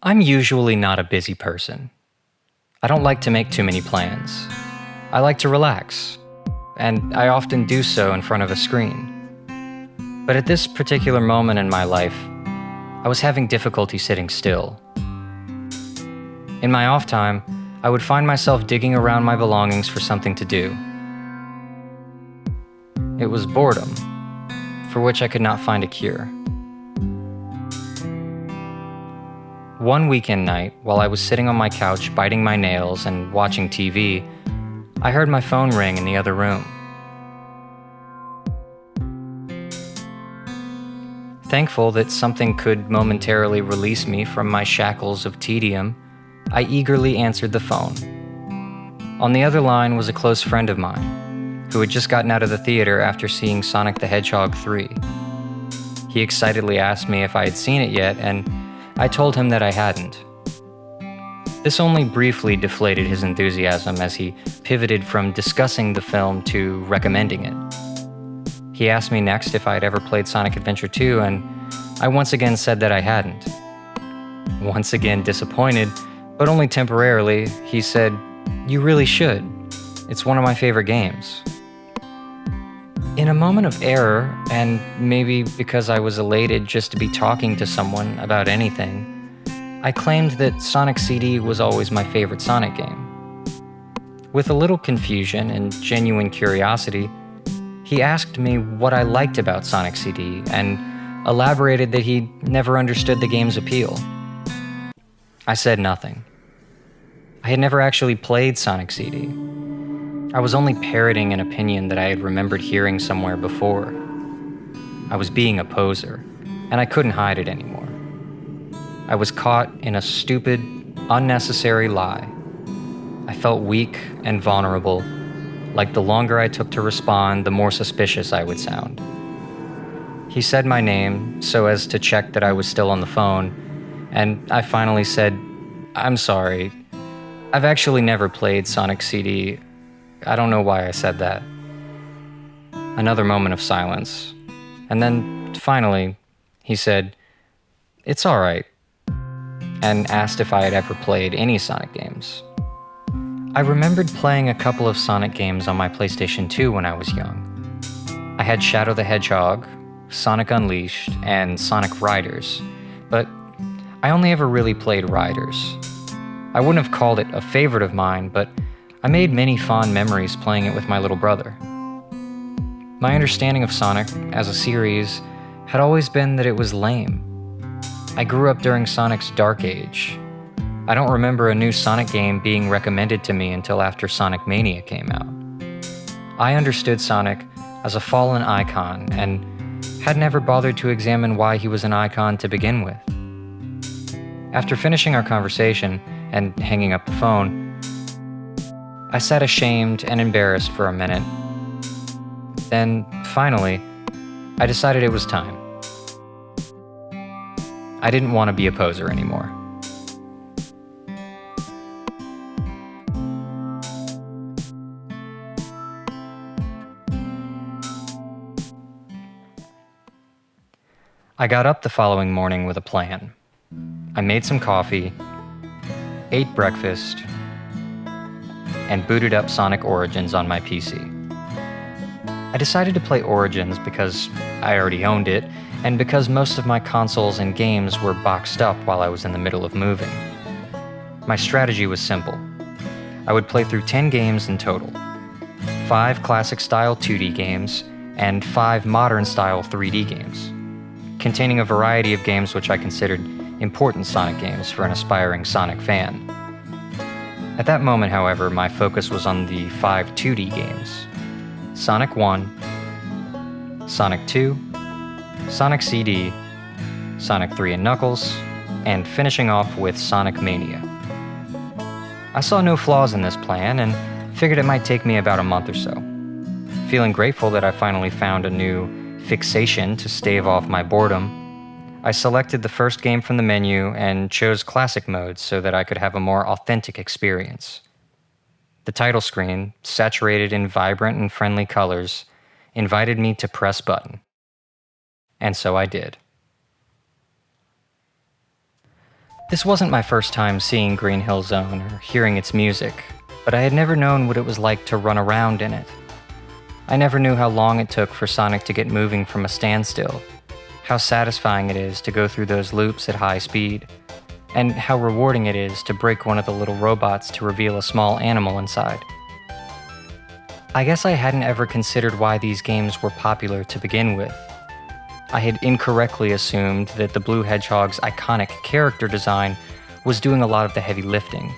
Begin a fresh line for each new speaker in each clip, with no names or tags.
I'm usually not a busy person. I don't like to make too many plans. I like to relax, and I often do so in front of a screen. But at this particular moment in my life, I was having difficulty sitting still. In my off time, I would find myself digging around my belongings for something to do. It was boredom, for which I could not find a cure. One weekend night, while I was sitting on my couch biting my nails and watching TV, I heard my phone ring in the other room. Thankful that something could momentarily release me from my shackles of tedium, I eagerly answered the phone. On the other line was a close friend of mine, who had just gotten out of the theater after seeing Sonic the Hedgehog 3. He excitedly asked me if I had seen it yet, and I told him that I hadn't. This only briefly deflated his enthusiasm as he pivoted from discussing the film to recommending it. He asked me next if I had ever played Sonic Adventure 2, and I once again said that I hadn't. Once again disappointed, but only temporarily, he said, "You really should. It's one of my favorite games." In a moment of error, and maybe because I was elated just to be talking to someone about anything, I claimed that Sonic CD was always my favorite Sonic game. With a little confusion and genuine curiosity, he asked me what I liked about Sonic CD and elaborated that he never understood the game's appeal. I said nothing. I had never actually played Sonic CD. I was only parroting an opinion that I had remembered hearing somewhere before. I was being a poser, and I couldn't hide it anymore. I was caught in a stupid, unnecessary lie. I felt weak and vulnerable, like the longer I took to respond, the more suspicious I would sound. He said my name so as to check that I was still on the phone, and I finally said, "I'm sorry. I've actually never played Sonic CD. I don't know why I said that." Another moment of silence, and then finally, he said, "It's all right," and asked if I had ever played any Sonic games. I remembered playing a couple of Sonic games on my PlayStation 2 when I was young. I had Shadow the Hedgehog, Sonic Unleashed, and Sonic Riders, but I only ever really played Riders. I wouldn't have called it a favorite of mine, but I made many fond memories playing it with my little brother. My understanding of Sonic as a series had always been that it was lame. I grew up during Sonic's dark age. I don't remember a new Sonic game being recommended to me until after Sonic Mania came out. I understood Sonic as a fallen icon and had never bothered to examine why he was an icon to begin with. After finishing our conversation and hanging up the phone, I sat ashamed and embarrassed for a minute. Then, finally, I decided it was time. I didn't want to be a poser anymore. I got up the following morning with a plan. I made some coffee, ate breakfast, and booted up Sonic Origins on my PC. I decided to play Origins because I already owned it, and because most of my consoles and games were boxed up while I was in the middle of moving. My strategy was simple. I would play through 10 games in total, 5 classic-style 2D games, and 5 modern-style 3D games, containing a variety of games which I considered important Sonic games for an aspiring Sonic fan. At that moment, however, my focus was on the 5 2D games: Sonic 1, Sonic 2, Sonic CD, Sonic 3 and Knuckles, and finishing off with Sonic Mania. I saw no flaws in this plan and figured it might take me about a month or so. Feeling grateful that I finally found a new fixation to stave off my boredom, I selected the first game from the menu and chose Classic Mode so that I could have a more authentic experience. The title screen, saturated in vibrant and friendly colors, invited me to press button. And so I did. This wasn't my first time seeing Green Hill Zone or hearing its music, but I had never known what it was like to run around in it. I never knew how long it took for Sonic to get moving from a standstill, how satisfying it is to go through those loops at high speed, and how rewarding it is to break one of the little robots to reveal a small animal inside. I guess I hadn't ever considered why these games were popular to begin with. I had incorrectly assumed that the Blue Hedgehog's iconic character design was doing a lot of the heavy lifting.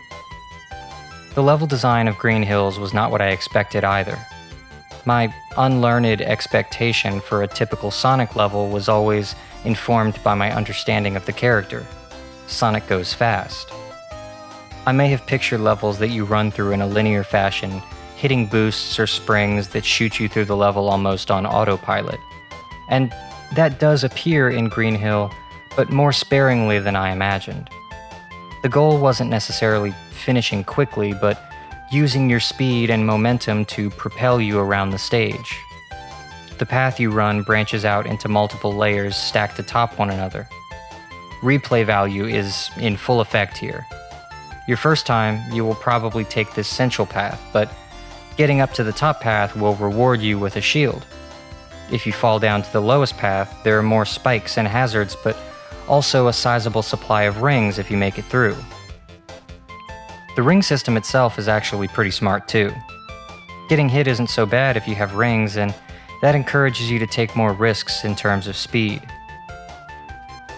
The level design of Green Hills was not what I expected either. My unlearned expectation for a typical Sonic level was always informed by my understanding of the character. Sonic goes fast. I may have pictured levels that you run through in a linear fashion, hitting boosts or springs that shoot you through the level almost on autopilot. And that does appear in Green Hill, but more sparingly than I imagined. The goal wasn't necessarily finishing quickly, but using your speed and momentum to propel you around the stage. The path you run branches out into multiple layers stacked atop one another. Replay value is in full effect here. Your first time, you will probably take this central path, but getting up to the top path will reward you with a shield. If you fall down to the lowest path, there are more spikes and hazards, but also a sizable supply of rings if you make it through. The ring system itself is actually pretty smart too. Getting hit isn't so bad if you have rings, and that encourages you to take more risks in terms of speed.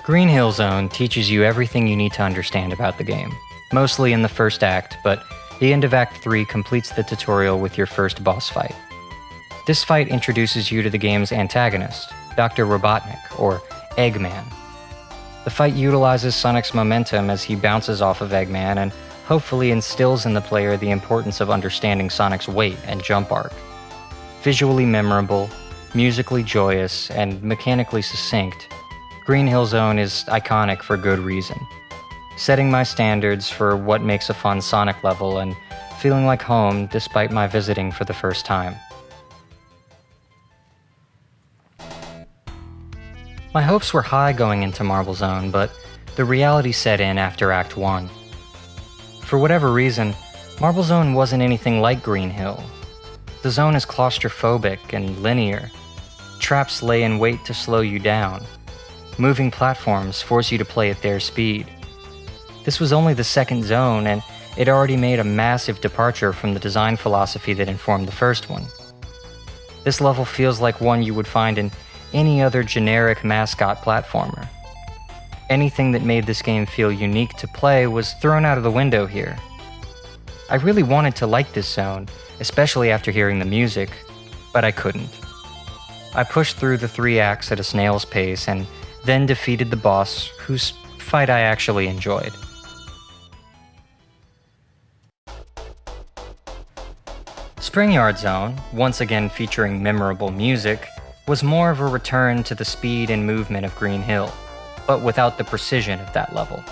Green Hill Zone teaches you everything you need to understand about the game, mostly in the first act, but the end of Act 3 completes the tutorial with your first boss fight. This fight introduces you to the game's antagonist, Dr. Robotnik, or Eggman. The fight utilizes Sonic's momentum as he bounces off of Eggman and hopefully instills in the player the importance of understanding Sonic's weight and jump arc. Visually memorable, musically joyous, and mechanically succinct, Green Hill Zone is iconic for good reason, setting my standards for what makes a fun Sonic level and feeling like home despite my visiting for the first time. My hopes were high going into Marble Zone, but the reality set in after Act 1. For whatever reason, Marble Zone wasn't anything like Green Hill. The zone is claustrophobic and linear. Traps lay in wait to slow you down. Moving platforms force you to play at their speed. This was only the second zone, and it already made a massive departure from the design philosophy that informed the first one. This level feels like one you would find in any other generic mascot platformer. Anything that made this game feel unique to play was thrown out of the window here. I really wanted to like this zone, especially after hearing the music, but I couldn't. I pushed through the 3 acts at a snail's pace and then defeated the boss, whose fight I actually enjoyed. Springyard Zone, once again featuring memorable music, was more of a return to the speed and movement of Green Hill, but without the precision of that level.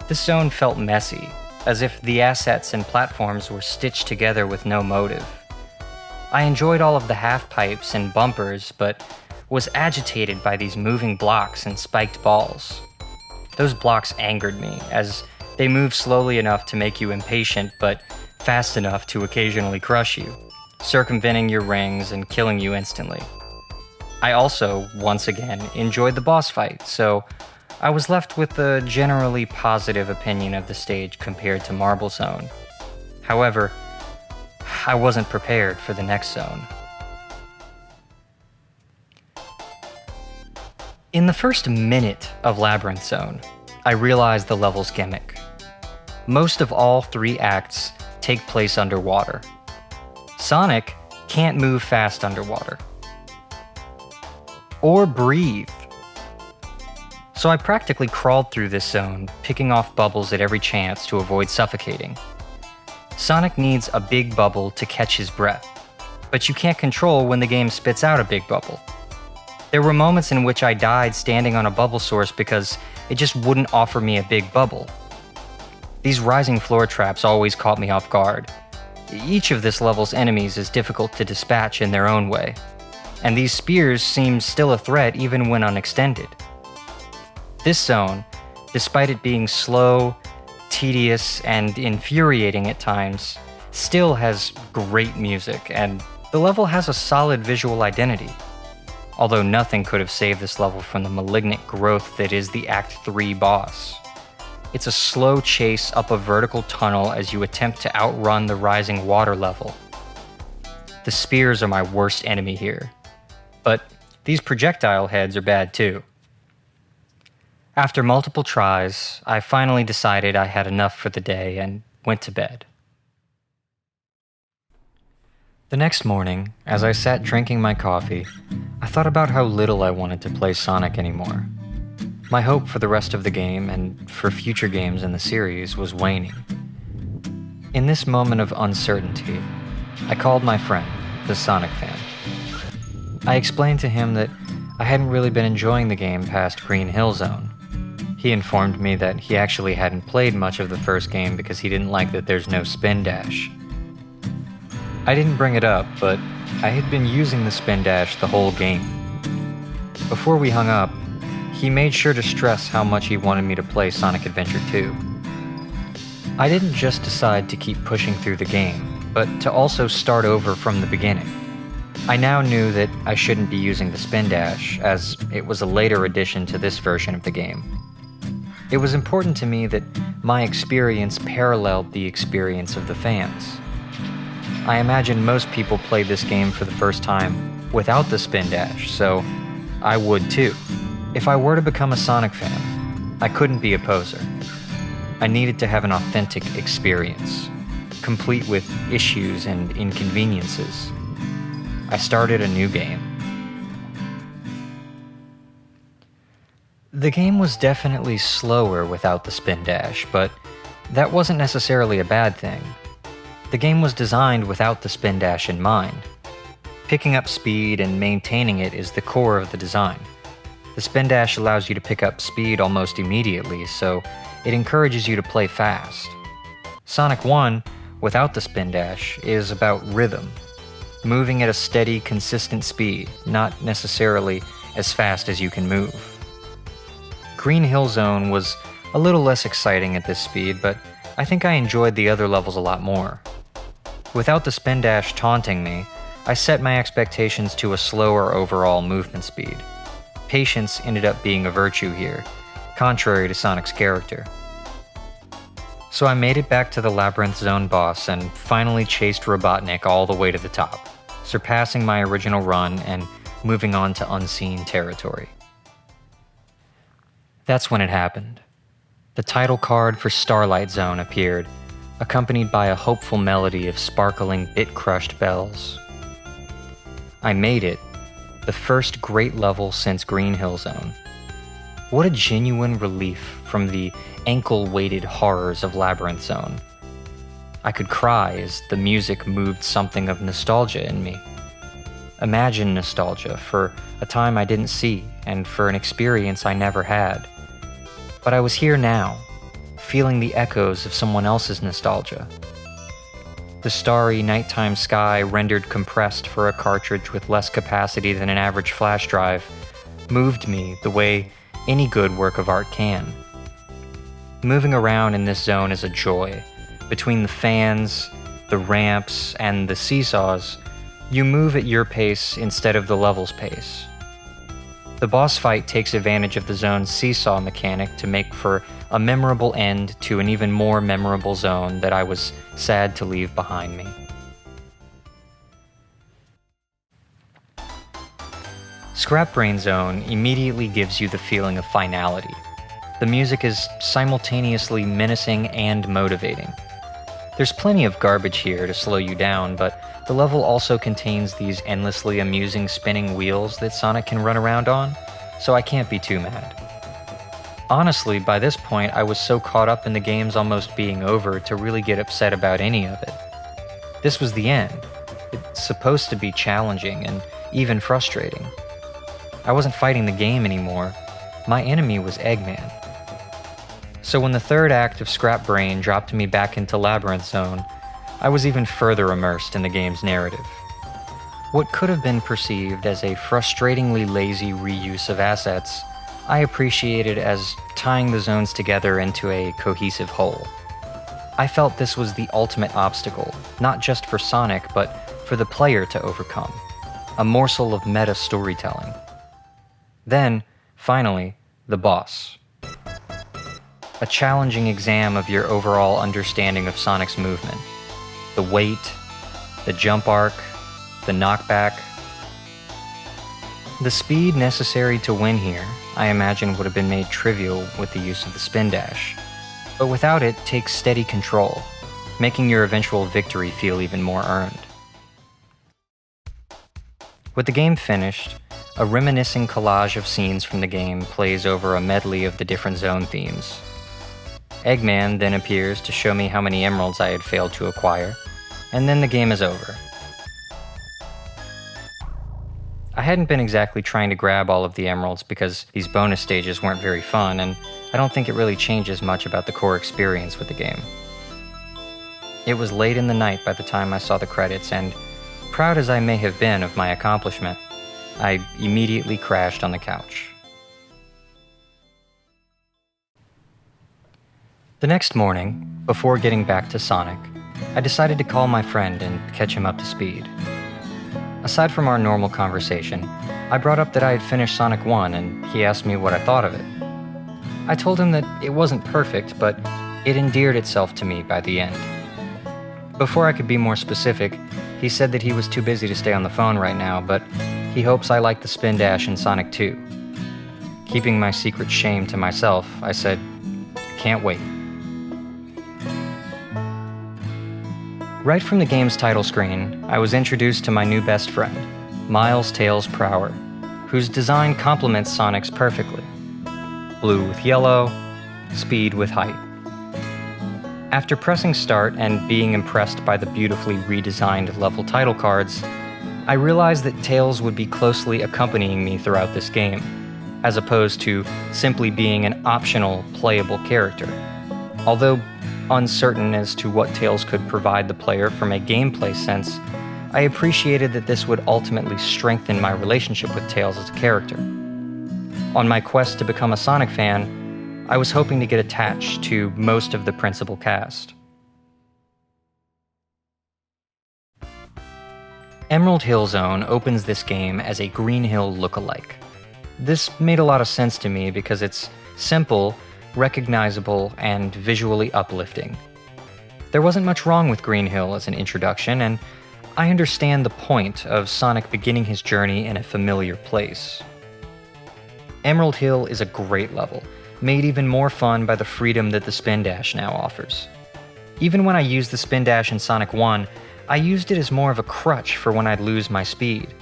This zone felt messy, as if the assets and platforms were stitched together with no motive. I enjoyed all of the half-pipes and bumpers, but was agitated by these moving blocks and spiked balls. Those blocks angered me, as they moved slowly enough to make you impatient, but fast enough to occasionally crush you, circumventing your rings and killing you instantly. I also, once again, enjoyed the boss fight, so I was left with a generally positive opinion of the stage compared to Marble Zone. However, I wasn't prepared for the next zone. In the first minute of Labyrinth Zone, I realized the level's gimmick. Most of all 3 acts take place underwater. Sonic can't move fast underwater. Or breathe. So I practically crawled through this zone, picking off bubbles at every chance to avoid suffocating. Sonic needs a big bubble to catch his breath, but you can't control when the game spits out a big bubble. There were moments in which I died standing on a bubble source because it just wouldn't offer me a big bubble. These rising floor traps always caught me off guard. Each of this level's enemies is difficult to dispatch in their own way, and these spears seem still a threat even when unextended. This zone, despite it being slow, tedious, and infuriating at times, still has great music, and the level has a solid visual identity. Although nothing could have saved this level from the malignant growth that is the Act 3 boss. It's a slow chase up a vertical tunnel as you attempt to outrun the rising water level. The spears are my worst enemy here, but these projectile heads are bad too. After multiple tries, I finally decided I had enough for the day and went to bed. The next morning, as I sat drinking my coffee, I thought about how little I wanted to play Sonic anymore. My hope for the rest of the game and for future games in the series was waning. In this moment of uncertainty, I called my friend, the Sonic fan. I explained to him that I hadn't really been enjoying the game past Green Hill Zone. He informed me that he actually hadn't played much of the first game because he didn't like that there's no spin dash. I didn't bring it up, but I had been using the spin dash the whole game. Before we hung up, he made sure to stress how much he wanted me to play Sonic Adventure 2. I didn't just decide to keep pushing through the game, but to also start over from the beginning. I now knew that I shouldn't be using the spin dash, as it was a later addition to this version of the game. It was important to me that my experience paralleled the experience of the fans. I imagine most people played this game for the first time without the spin dash, so I would too. If I were to become a Sonic fan, I couldn't be a poser. I needed to have an authentic experience, complete with issues and inconveniences. I started a new game. The game was definitely slower without the spin dash, but that wasn't necessarily a bad thing. The game was designed without the spin dash in mind. Picking up speed and maintaining it is the core of the design. The spin dash allows you to pick up speed almost immediately, so it encourages you to play fast. Sonic 1, without the spin dash, is about rhythm, moving at a steady, consistent speed, not necessarily as fast as you can move. Green Hill Zone was a little less exciting at this speed, but I think I enjoyed the other levels a lot more. Without the spin dash taunting me, I set my expectations to a slower overall movement speed. Patience ended up being a virtue here, contrary to Sonic's character. So I made it back to the Labyrinth Zone boss and finally chased Robotnik all the way to the top, surpassing my original run and moving on to unseen territory. That's when it happened. The title card for Starlight Zone appeared, accompanied by a hopeful melody of sparkling bit-crushed bells. I made it, the first great level since Green Hill Zone. What a genuine relief from the ankle-weighted horrors of Labyrinth Zone. I could cry as the music moved something of nostalgia in me. Imagine nostalgia for a time I didn't see and for an experience I never had. But I was here now, feeling the echoes of someone else's nostalgia. The starry nighttime sky, rendered compressed for a cartridge with less capacity than an average flash drive, moved me the way any good work of art can. Moving around in this zone is a joy. Between the fans, the ramps, and the seesaws, you move at your pace instead of the level's pace. The boss fight takes advantage of the zone's seesaw mechanic to make for a memorable end to an even more memorable zone that I was sad to leave behind me. Scrap Brain Zone immediately gives you the feeling of finality. The music is simultaneously menacing and motivating. There's plenty of garbage here to slow you down, but the level also contains these endlessly amusing spinning wheels that Sonic can run around on, so I can't be too mad. Honestly, by this point, I was so caught up in the game's almost being over to really get upset about any of it. This was the end. It's supposed to be challenging and even frustrating. I wasn't fighting the game anymore. My enemy was Eggman. So when the third act of Scrap Brain dropped me back into Labyrinth Zone, I was even further immersed in the game's narrative. What could have been perceived as a frustratingly lazy reuse of assets I appreciate it as tying the zones together into a cohesive whole. I felt this was the ultimate obstacle, not just for Sonic, but for the player to overcome. A morsel of meta storytelling. Then, finally, the boss. A challenging exam of your overall understanding of Sonic's movement. The weight, the jump arc, the knockback. The speed necessary to win here, I imagine, would have been made trivial with the use of the spin dash. But without it takes steady control, making your eventual victory feel even more earned. With the game finished, a reminiscing collage of scenes from the game plays over a medley of the different zone themes. Eggman then appears to show me how many emeralds I had failed to acquire, and then the game is over. I hadn't been exactly trying to grab all of the emeralds because these bonus stages weren't very fun, and I don't think it really changes much about the core experience with the game. It was late in the night by the time I saw the credits, and proud as I may have been of my accomplishment, I immediately crashed on the couch. The next morning, before getting back to Sonic, I decided to call my friend and catch him up to speed. Aside from our normal conversation, I brought up that I had finished Sonic 1 and he asked me what I thought of it. I told him that it wasn't perfect, but it endeared itself to me by the end. Before I could be more specific, he said that he was too busy to stay on the phone right now, but he hopes I like the spin dash in Sonic 2. Keeping my secret shame to myself, I said, "Can't wait." Right from the game's title screen, I was introduced to my new best friend, Miles Tails Prower, whose design complements Sonic's perfectly. Blue with yellow, speed with height. After pressing start and being impressed by the beautifully redesigned level title cards, I realized that Tails would be closely accompanying me throughout this game, as opposed to simply being an optional playable character. Although uncertain as to what Tails could provide the player from a gameplay sense, I appreciated that this would ultimately strengthen my relationship with Tails as a character. On my quest to become a Sonic fan, I was hoping to get attached to most of the principal cast. Emerald Hill Zone opens this game as a Green Hill lookalike. This made a lot of sense to me because it's simple, recognizable, and visually uplifting. There wasn't much wrong with Green Hill as an introduction, and I understand the point of Sonic beginning his journey in a familiar place. Emerald Hill is a great level, made even more fun by the freedom that the spin dash now offers. Even when I used the spin dash in Sonic 1, I used it as more of a crutch for when I'd lose my speed.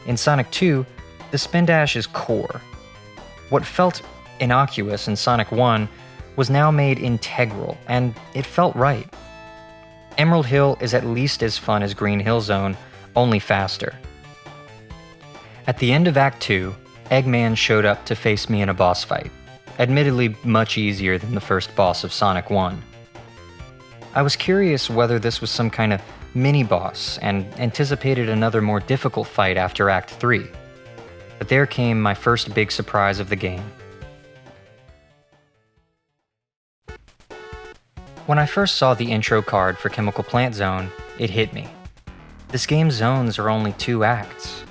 In Sonic 2, the spin dash is core. What felt innocuous in Sonic 1 was now made integral, and it felt right. Emerald Hill is at least as fun as Green Hill Zone, only faster. At the end of Act 2, Eggman showed up to face me in a boss fight, admittedly much easier than the first boss of Sonic 1. I was curious whether this was some kind of mini-boss and anticipated another more difficult fight after Act 3. But there came my first big surprise of the game. When I first saw the intro card for Chemical Plant Zone, it hit me. This game's zones are only 2 acts.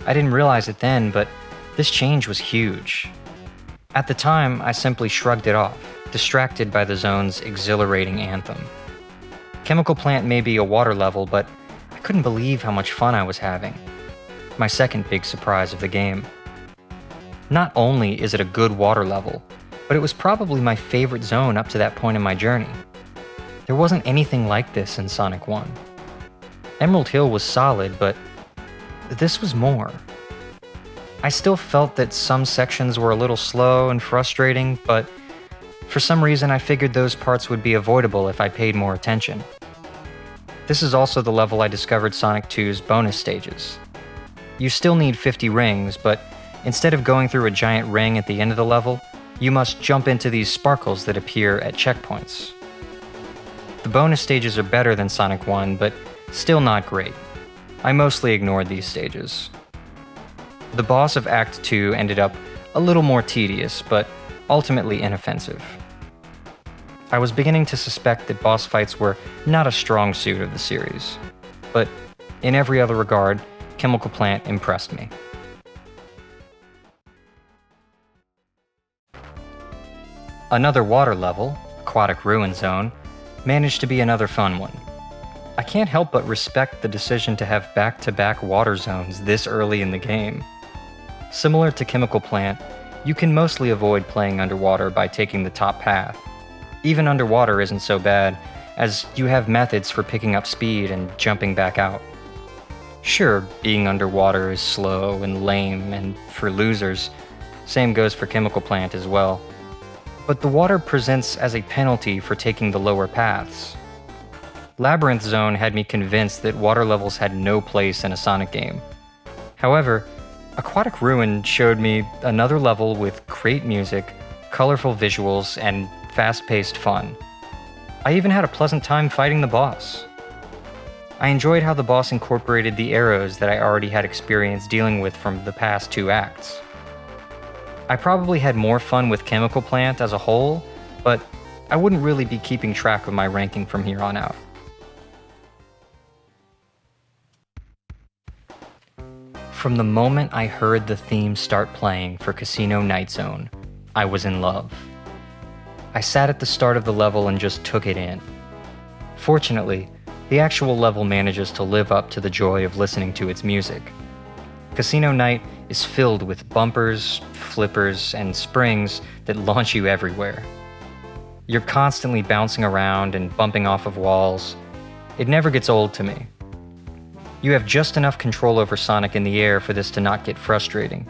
I didn't realize it then, but this change was huge. At the time, I simply shrugged it off, distracted by the zone's exhilarating anthem. Chemical Plant may be a water level, but I couldn't believe how much fun I was having. My second big surprise of the game. Not only is it a good water level, but it was probably my favorite zone up to that point in my journey. There wasn't anything like this in Sonic 1. Emerald Hill was solid, but this was more. I still felt that some sections were a little slow and frustrating, but for some reason I figured those parts would be avoidable if I paid more attention. This is also the level I discovered Sonic 2's bonus stages. You still need 50 rings, but instead of going through a giant ring at the end of the level, you must jump into these sparkles that appear at checkpoints. The bonus stages are better than Sonic 1, but still not great. I mostly ignored these stages. The boss of Act 2 ended up a little more tedious, but ultimately inoffensive. I was beginning to suspect that boss fights were not a strong suit of the series, but in every other regard, Chemical Plant impressed me. Another water level, Aquatic Ruin Zone, managed to be another fun one. I can't help but respect the decision to have back-to-back water zones this early in the game. Similar to Chemical Plant, you can mostly avoid playing underwater by taking the top path. Even underwater isn't so bad, as you have methods for picking up speed and jumping back out. Sure, being underwater is slow and lame and for losers. Same goes for Chemical Plant as well. But the water presents as a penalty for taking the lower paths. Labyrinth Zone had me convinced that water levels had no place in a Sonic game. However, Aquatic Ruin showed me another level with great music, colorful visuals, and fast-paced fun. I even had a pleasant time fighting the boss. I enjoyed how the boss incorporated the arrows that I already had experience dealing with from the past 2 acts. I probably had more fun with Chemical Plant as a whole, but I wouldn't really be keeping track of my ranking from here on out. From the moment I heard the theme start playing for Casino Night Zone, I was in love. I sat at the start of the level and just took it in. Fortunately, the actual level manages to live up to the joy of listening to its music. Casino Night is filled with bumpers, flippers, and springs that launch you everywhere. You're constantly bouncing around and bumping off of walls. It never gets old to me. You have just enough control over Sonic in the air for this to not get frustrating.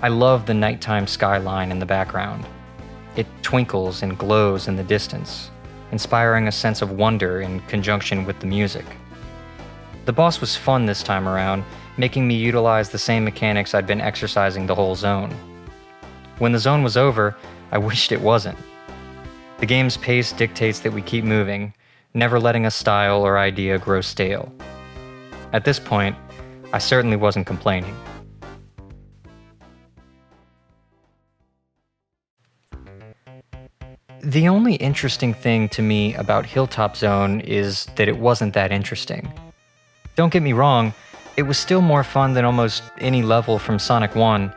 I love the nighttime skyline in the background. It twinkles and glows in the distance, inspiring a sense of wonder in conjunction with the music. The boss was fun this time around, making me utilize the same mechanics I'd been exercising the whole zone. When the zone was over, I wished it wasn't. The game's pace dictates that we keep moving, never letting a style or idea grow stale. At this point, I certainly wasn't complaining. The only interesting thing to me about Hilltop Zone is that it wasn't that interesting. Don't get me wrong, it was still more fun than almost any level from Sonic 1,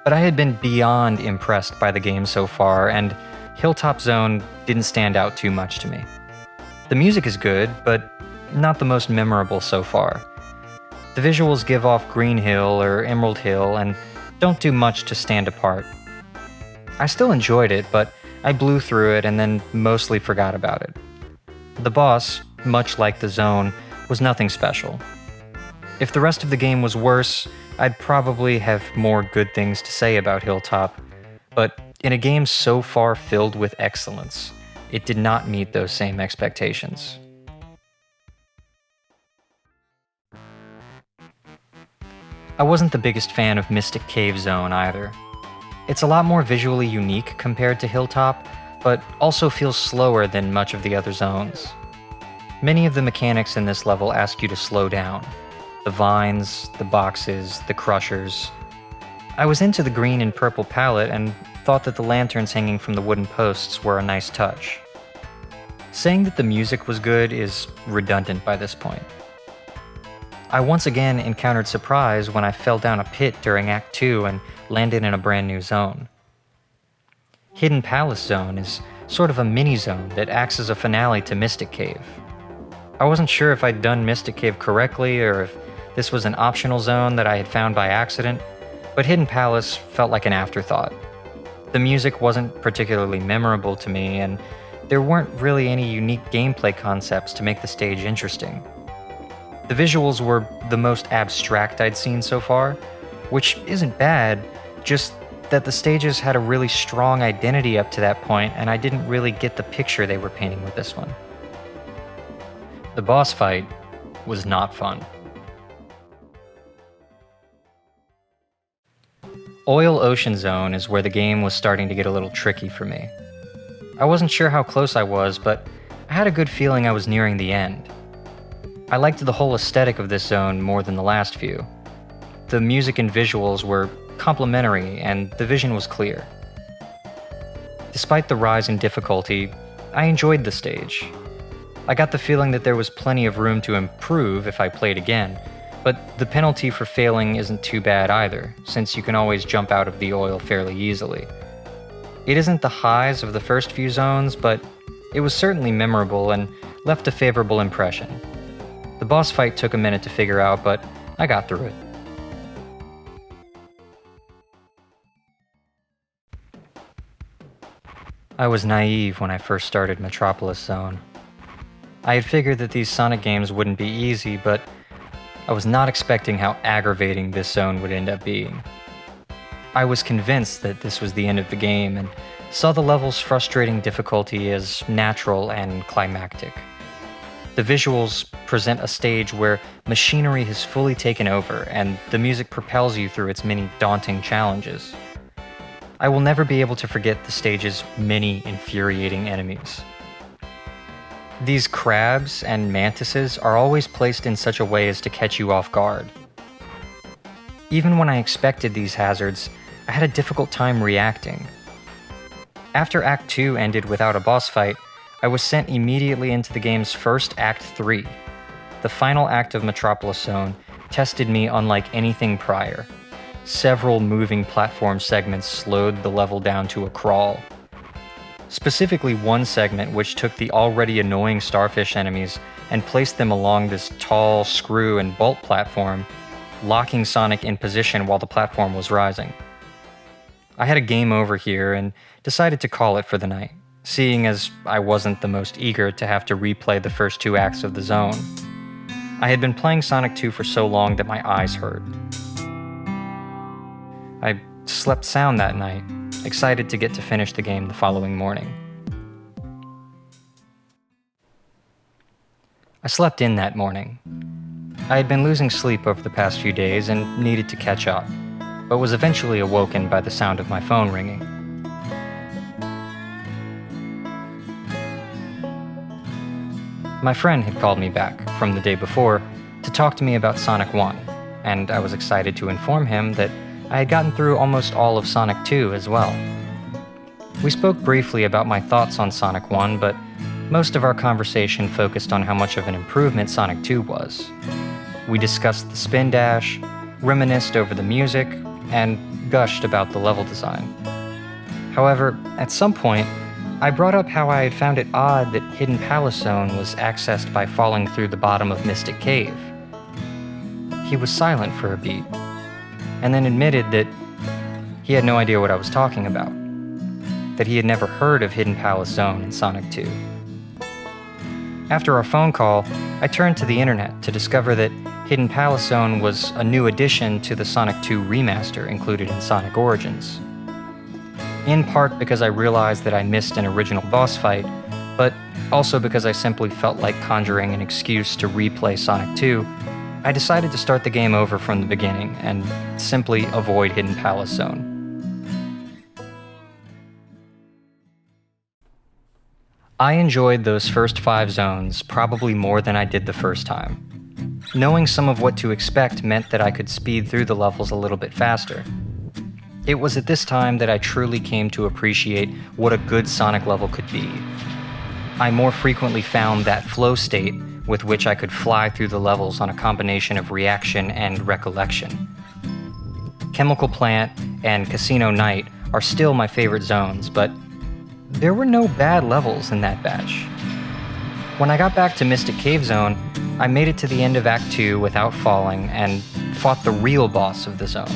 but I had been beyond impressed by the game so far, and Hilltop Zone didn't stand out too much to me. The music is good, but not the most memorable so far. The visuals give off Green Hill or Emerald Hill and don't do much to stand apart. I still enjoyed it, but I blew through it and then mostly forgot about it. The boss, much like the zone, was nothing special. If the rest of the game was worse, I'd probably have more good things to say about Hilltop, but in a game so far filled with excellence, it did not meet those same expectations. I wasn't the biggest fan of Mystic Cave Zone either. It's a lot more visually unique compared to Hilltop, but also feels slower than much of the other zones. Many of the mechanics in this level ask you to slow down. The vines, the boxes, the crushers. I was into the green and purple palette and thought that the lanterns hanging from the wooden posts were a nice touch. Saying that the music was good is redundant by this point. I once again encountered surprise when I fell down a pit during Act 2 and landed in a brand new zone. Hidden Palace Zone is sort of a mini-zone that acts as a finale to Mystic Cave. I wasn't sure if I'd done Mystic Cave correctly or if this was an optional zone that I had found by accident, but Hidden Palace felt like an afterthought. The music wasn't particularly memorable to me, and there weren't really any unique gameplay concepts to make the stage interesting. The visuals were the most abstract I'd seen so far, which isn't bad, just that the stages had a really strong identity up to that point, and I didn't really get the picture they were painting with this one. The boss fight was not fun. Oil Ocean Zone is where the game was starting to get a little tricky for me. I wasn't sure how close I was, but I had a good feeling I was nearing the end. I liked the whole aesthetic of this zone more than the last few. The music and visuals were complementary and the vision was clear. Despite the rise in difficulty, I enjoyed the stage. I got the feeling that there was plenty of room to improve if I played again, but the penalty for failing isn't too bad either, since you can always jump out of the oil fairly easily. It isn't the highs of the first few zones, but it was certainly memorable and left a favorable impression. The boss fight took a minute to figure out, but I got through it. I was naive when I first started Metropolis Zone. I had figured that these Sonic games wouldn't be easy, but I was not expecting how aggravating this zone would end up being. I was convinced that this was the end of the game and saw the level's frustrating difficulty as natural and climactic. The visuals present a stage where machinery has fully taken over and the music propels you through its many daunting challenges. I will never be able to forget the stage's many infuriating enemies. These crabs and mantises are always placed in such a way as to catch you off guard. Even when I expected these hazards, I had a difficult time reacting. After Act 2 ended without a boss fight, I was sent immediately into the game's first Act 3. The final act of Metropolis Zone tested me unlike anything prior. Several moving platform segments slowed the level down to a crawl. Specifically one segment which took the already annoying starfish enemies and placed them along this tall screw and bolt platform, locking Sonic in position while the platform was rising. I had a game over here and decided to call it for the night, seeing as I wasn't the most eager to have to replay the first 2 acts of the zone. I had been playing Sonic 2 for so long that my eyes hurt. I slept sound that night, excited to get to finish the game the following morning. I slept in that morning. I had been losing sleep over the past few days and needed to catch up, but was eventually awoken by the sound of my phone ringing. My friend had called me back from the day before to talk to me about Sonic 1, and I was excited to inform him that I had gotten through almost all of Sonic 2 as well. We spoke briefly about my thoughts on Sonic 1, but most of our conversation focused on how much of an improvement Sonic 2 was. We discussed the spin dash, reminisced over the music, and gushed about the level design. However, at some point, I brought up how I had found it odd that Hidden Palace Zone was accessed by falling through the bottom of Mystic Cave. He was silent for a beat, and then admitted that he had no idea what I was talking about, that he had never heard of Hidden Palace Zone in Sonic 2. After our phone call, I turned to the internet to discover that Hidden Palace Zone was a new addition to the Sonic 2 remaster included in Sonic Origins. In part because I realized that I missed an original boss fight, but also because I simply felt like conjuring an excuse to replay Sonic 2, I decided to start the game over from the beginning and simply avoid Hidden Palace Zone. I enjoyed those first 5 zones probably more than I did the first time. Knowing some of what to expect meant that I could speed through the levels a little bit faster. It was at this time that I truly came to appreciate what a good Sonic level could be. I more frequently found that flow state with which I could fly through the levels on a combination of reaction and recollection. Chemical Plant and Casino Night are still my favorite zones, but there were no bad levels in that batch. When I got back to Mystic Cave Zone, I made it to the end of Act 2 without falling and fought the real boss of the zone.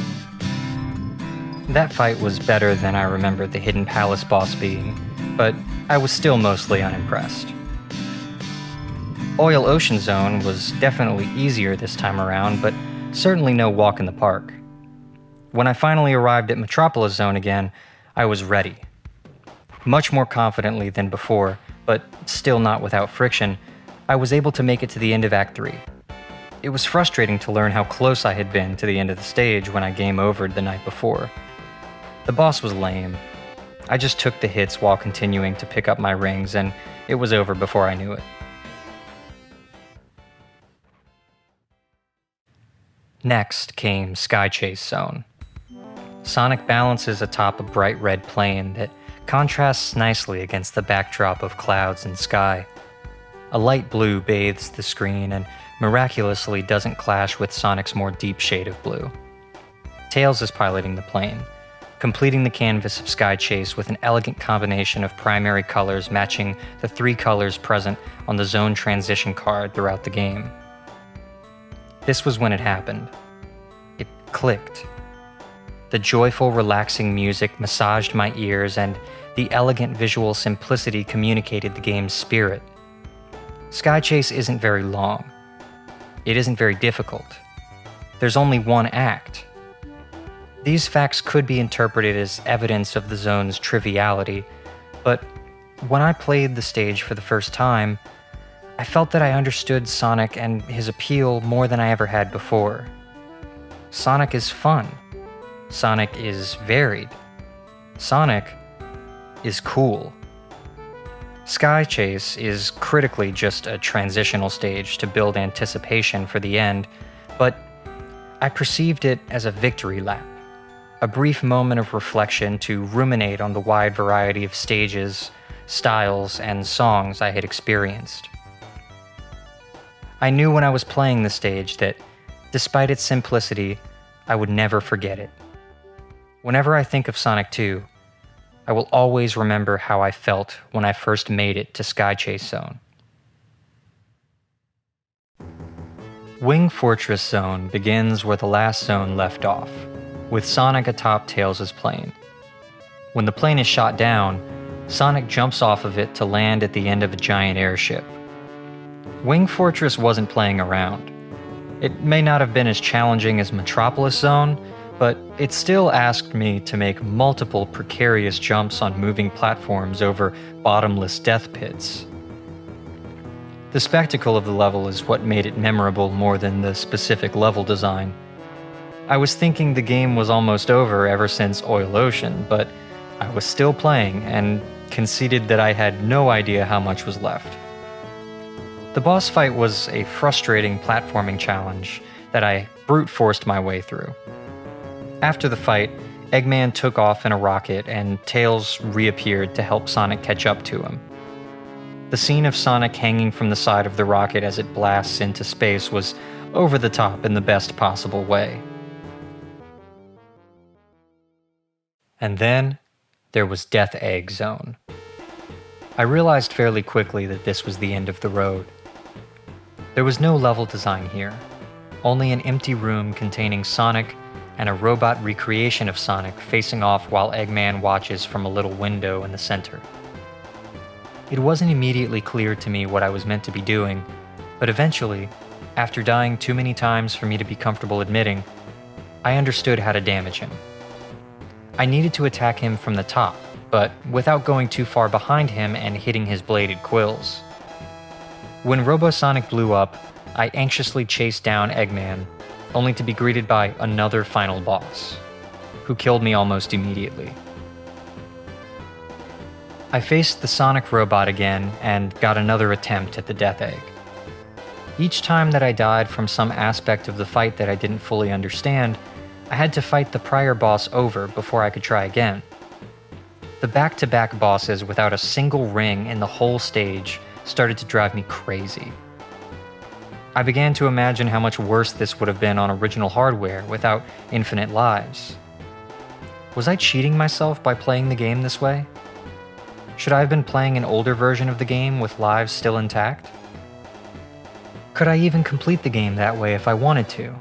That fight was better than I remembered the Hidden Palace boss being, but I was still mostly unimpressed. Oil Ocean Zone was definitely easier this time around, but certainly no walk in the park. When I finally arrived at Metropolis Zone again, I was ready. Much more confidently than before, but still not without friction, I was able to make it to the end of Act 3. It was frustrating to learn how close I had been to the end of the stage when I game overed the night before. The boss was lame. I just took the hits while continuing to pick up my rings, and it was over before I knew it. Next came Sky Chase Zone. Sonic balances atop a bright red plane that contrasts nicely against the backdrop of clouds and sky. A light blue bathes the screen and miraculously doesn't clash with Sonic's more deep shade of blue. Tails is piloting the plane, completing the canvas of Sky Chase with an elegant combination of primary colors matching the 3 colors present on the zone transition card throughout the game. This was when it happened. It clicked. The joyful, relaxing music massaged my ears, and the elegant visual simplicity communicated the game's spirit. Sky Chase isn't very long. It isn't very difficult. There's only one act. These facts could be interpreted as evidence of the zone's triviality, but when I played the stage for the first time, I felt that I understood Sonic and his appeal more than I ever had before. Sonic is fun. Sonic is varied. Sonic is cool. Sky Chase is critically just a transitional stage to build anticipation for the end, but I perceived it as a victory lap, a brief moment of reflection to ruminate on the wide variety of stages, styles, and songs I had experienced. I knew when I was playing the stage that, despite its simplicity, I would never forget it. Whenever I think of Sonic 2, I will always remember how I felt when I first made it to Sky Chase Zone. Wing Fortress Zone begins where the last zone left off, with Sonic atop Tails' plane. When the plane is shot down, Sonic jumps off of it to land at the end of a giant airship. Wing Fortress wasn't playing around. It may not have been as challenging as Metropolis Zone, but it still asked me to make multiple precarious jumps on moving platforms over bottomless death pits. The spectacle of the level is what made it memorable more than the specific level design. I was thinking the game was almost over ever since Oil Ocean, but I was still playing and conceded that I had no idea how much was left. The boss fight was a frustrating platforming challenge that I brute forced my way through. After the fight, Eggman took off in a rocket and Tails reappeared to help Sonic catch up to him. The scene of Sonic hanging from the side of the rocket as it blasts into space was over the top in the best possible way. And then, there was Death Egg Zone. I realized fairly quickly that this was the end of the road. There was no level design here, only an empty room containing Sonic and a robot recreation of Sonic facing off while Eggman watches from a little window in the center. It wasn't immediately clear to me what I was meant to be doing, but eventually, after dying too many times for me to be comfortable admitting, I understood how to damage him. I needed to attack him from the top, but without going too far behind him and hitting his bladed quills. When Robosonic blew up, I anxiously chased down Eggman, only to be greeted by another final boss, who killed me almost immediately. I faced the Sonic robot again and got another attempt at the Death Egg. Each time that I died from some aspect of the fight that I didn't fully understand, I had to fight the prior boss over before I could try again. The back-to-back bosses without a single ring in the whole stage started to drive me crazy. I began to imagine how much worse this would have been on original hardware without infinite lives. Was I cheating myself by playing the game this way? Should I have been playing an older version of the game with lives still intact? Could I even complete the game that way if I wanted to?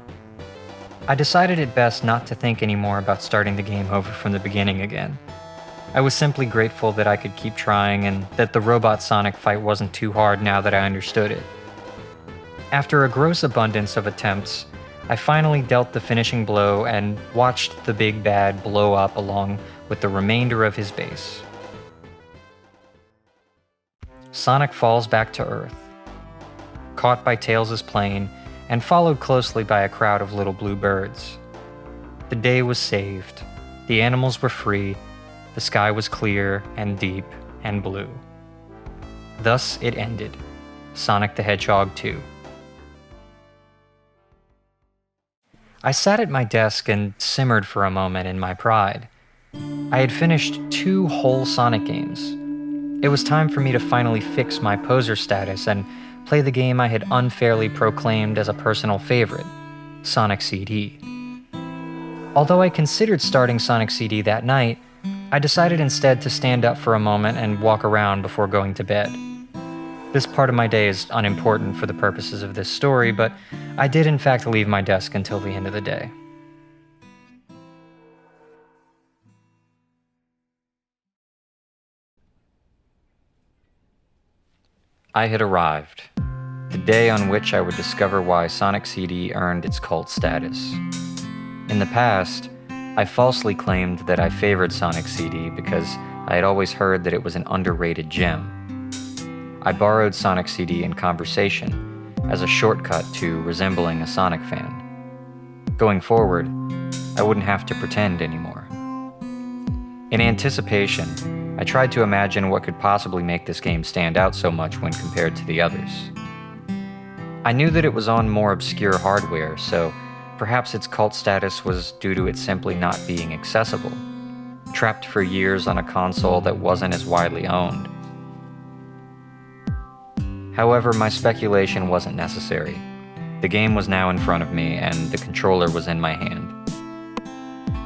I decided it best not to think anymore about starting the game over from the beginning again. I was simply grateful that I could keep trying and that the Robot Sonic fight wasn't too hard now that I understood it. After a gross abundance of attempts, I finally dealt the finishing blow and watched the big bad blow up along with the remainder of his base. Sonic falls back to Earth, caught by Tails' plane and followed closely by a crowd of little blue birds. The day was saved, the animals were free, the sky was clear and deep and blue. Thus it ended, Sonic the Hedgehog 2. I sat at my desk and simmered for a moment in my pride. I had finished 2 whole Sonic games. It was time for me to finally fix my poser status and play the game I had unfairly proclaimed as a personal favorite, Sonic CD. Although I considered starting Sonic CD that night, I decided instead to stand up for a moment and walk around before going to bed. This part of my day is unimportant for the purposes of this story, but I did in fact leave my desk until the end of the day. I had arrived, the day on which I would discover why Sonic CD earned its cult status. In the past, I falsely claimed that I favored Sonic CD because I had always heard that it was an underrated gem. I borrowed Sonic CD in conversation as a shortcut to resembling a Sonic fan. Going forward, I wouldn't have to pretend anymore. In anticipation, I tried to imagine what could possibly make this game stand out so much when compared to the others. I knew that it was on more obscure hardware, so perhaps its cult status was due to it simply not being accessible, trapped for years on a console that wasn't as widely owned. However, my speculation wasn't necessary. The game was now in front of me, and the controller was in my hand.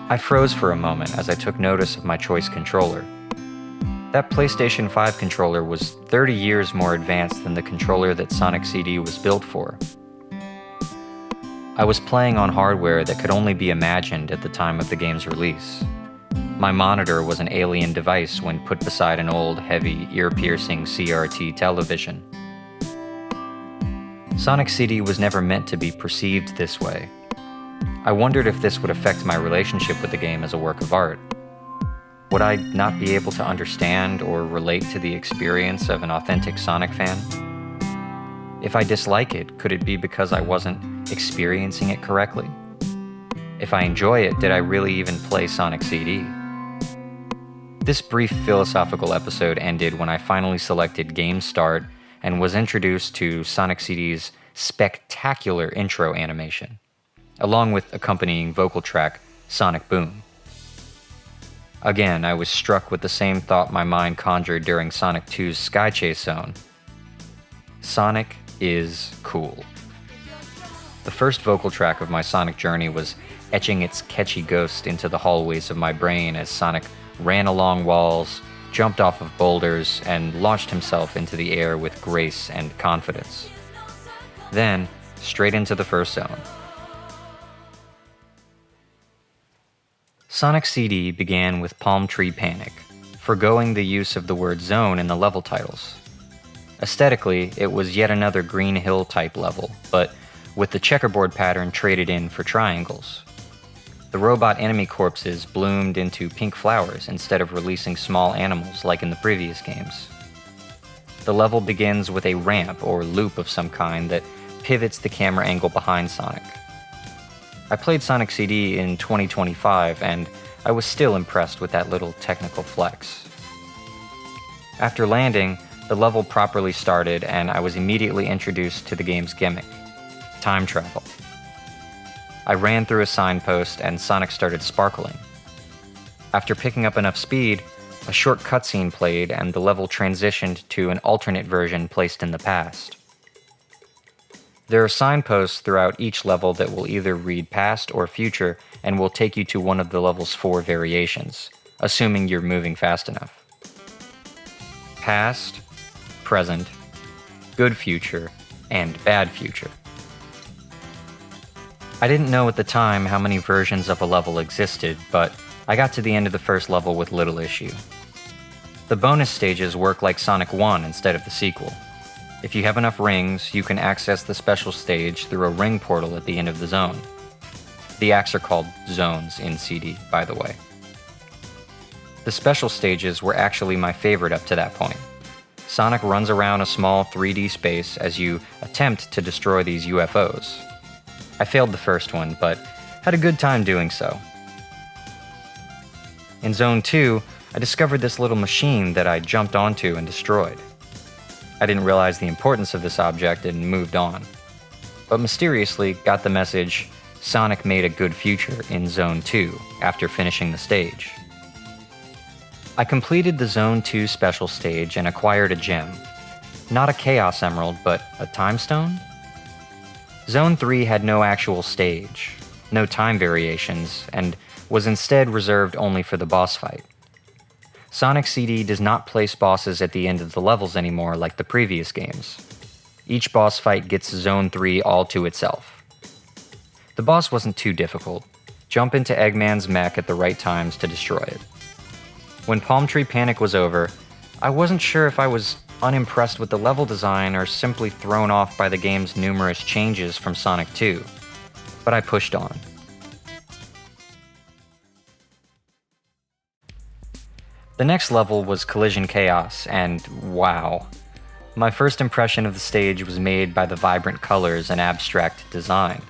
I froze for a moment as I took notice of my choice controller. That PlayStation 5 controller was 30 years more advanced than the controller that Sonic CD was built for. I was playing on hardware that could only be imagined at the time of the game's release. My monitor was an alien device when put beside an old, heavy, ear-piercing CRT television. Sonic CD was never meant to be perceived this way. I wondered if this would affect my relationship with the game as a work of art. Would I not be able to understand or relate to the experience of an authentic Sonic fan? If I dislike it, could it be because I wasn't experiencing it correctly? If I enjoy it, did I really even play Sonic CD? This brief philosophical episode ended when I finally selected Game Start and was introduced to Sonic CD's spectacular intro animation, along with accompanying vocal track Sonic Boom. Again, I was struck with the same thought my mind conjured during Sonic 2's Sky Chase Zone. Sonic is cool. The first vocal track of my Sonic journey was etching its catchy ghost into the hallways of my brain as Sonic ran along walls, jumped off of boulders, and launched himself into the air with grace and confidence. Then, straight into the first zone. Sonic CD began with Palm Tree Panic, forgoing the use of the word zone in the level titles. Aesthetically, it was yet another Green Hill type level, but with the checkerboard pattern traded in for triangles. The robot enemy corpses bloomed into pink flowers instead of releasing small animals like in the previous games. The level begins with a ramp or loop of some kind that pivots the camera angle behind Sonic. I played Sonic CD in 2025, and I was still impressed with that little technical flex. After landing, the level properly started, and I was immediately introduced to the game's gimmick: time travel. I ran through a signpost, and Sonic started sparkling. After picking up enough speed, a short cutscene played, and the level transitioned to an alternate version placed in the past. There are signposts throughout each level that will either read past or future and will take you to one of the level's 4 variations, assuming you're moving fast enough. Past, present, good future, and bad future. I didn't know at the time how many versions of a level existed, but I got to the end of the first level with little issue. The bonus stages work like Sonic 1 instead of the sequel. If you have enough rings, you can access the special stage through a ring portal at the end of the zone. The acts are called zones in CD, by the way. The special stages were actually my favorite up to that point. Sonic runs around a small 3D space as you attempt to destroy these UFOs. I failed the first one, but had a good time doing so. In Zone 2, I discovered this little machine that I jumped onto and destroyed. I didn't realize the importance of this object and moved on, but mysteriously got the message, Sonic made a good future in Zone 2 after finishing the stage. I completed the Zone 2 special stage and acquired a gem. Not a Chaos Emerald, but a Time Stone? Zone 3 had no actual stage, no time variations, and was instead reserved only for the boss fight. Sonic CD does not place bosses at the end of the levels anymore like the previous games. Each boss fight gets Zone 3 all to itself. The boss wasn't too difficult. Jump into Eggman's mech at the right times to destroy it. When Palm Tree Panic was over, I wasn't sure if I was unimpressed with the level design or simply thrown off by the game's numerous changes from Sonic 2, but I pushed on. The next level was Collision Chaos, and wow. My first impression of the stage was made by the vibrant colors and abstract design.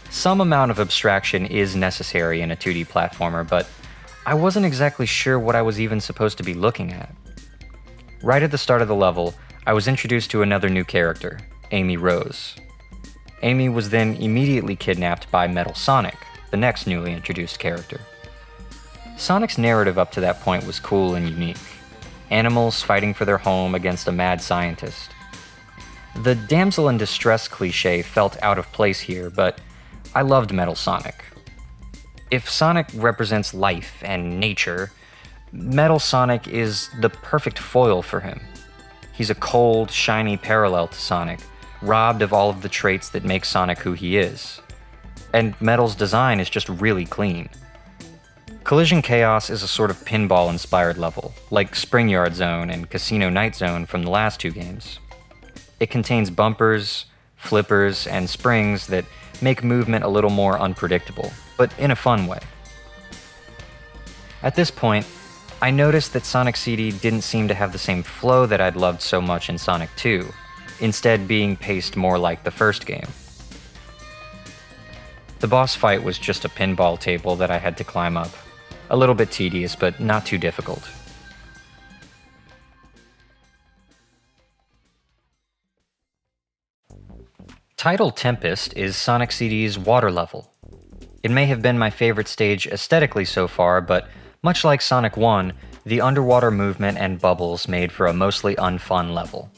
Some amount of abstraction is necessary in a 2D platformer, but I wasn't exactly sure what I was even supposed to be looking at. Right at the start of the level, I was introduced to another new character, Amy Rose. Amy was then immediately kidnapped by Metal Sonic, the next newly introduced character. Sonic's narrative up to that point was cool and unique. Animals fighting for their home against a mad scientist. The damsel in distress cliché felt out of place here, but I loved Metal Sonic. If Sonic represents life and nature, Metal Sonic is the perfect foil for him. He's a cold, shiny parallel to Sonic, robbed of all of the traits that make Sonic who he is. And Metal's design is just really clean. Collision Chaos is a sort of pinball-inspired level, like Springyard Zone and Casino Night Zone from the last two games. It contains bumpers, flippers, and springs that make movement a little more unpredictable, but in a fun way. At this point, I noticed that Sonic CD didn't seem to have the same flow that I'd loved so much in Sonic 2, instead being paced more like the first game. The boss fight was just a pinball table that I had to climb up. A little bit tedious, but not too difficult. Tidal Tempest is Sonic CD's water level. It may have been my favorite stage aesthetically so far, but much like Sonic 1, the underwater movement and bubbles made for a mostly unfun level.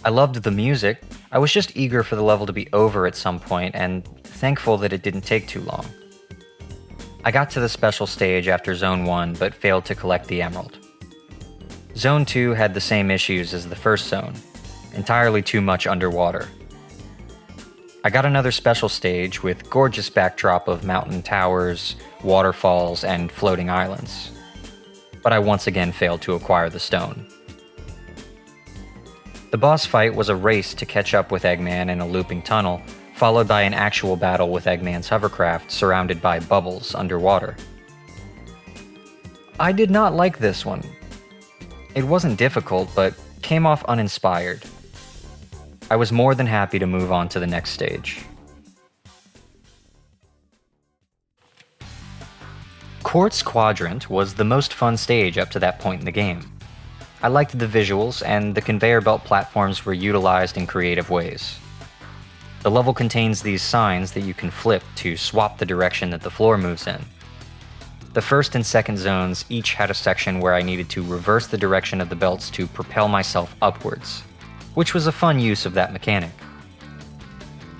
I loved the music, I was just eager for the level to be over at some point, and thankful that it didn't take too long. I got to the special stage after Zone 1, but failed to collect the emerald. Zone 2 had the same issues as the first zone, entirely too much underwater. I got another special stage with gorgeous backdrop of mountain towers, waterfalls, and floating islands. But I once again failed to acquire the stone. The boss fight was a race to catch up with Eggman in a looping tunnel, followed by an actual battle with Eggman's hovercraft surrounded by bubbles underwater. I did not like this one. It wasn't difficult, but came off uninspired. I was more than happy to move on to the next stage. Quartz Quadrant was the most fun stage up to that point in the game. I liked the visuals, and the conveyor belt platforms were utilized in creative ways. The level contains these signs that you can flip to swap the direction that the floor moves in. The first and second zones each had a section where I needed to reverse the direction of the belts to propel myself upwards, which was a fun use of that mechanic.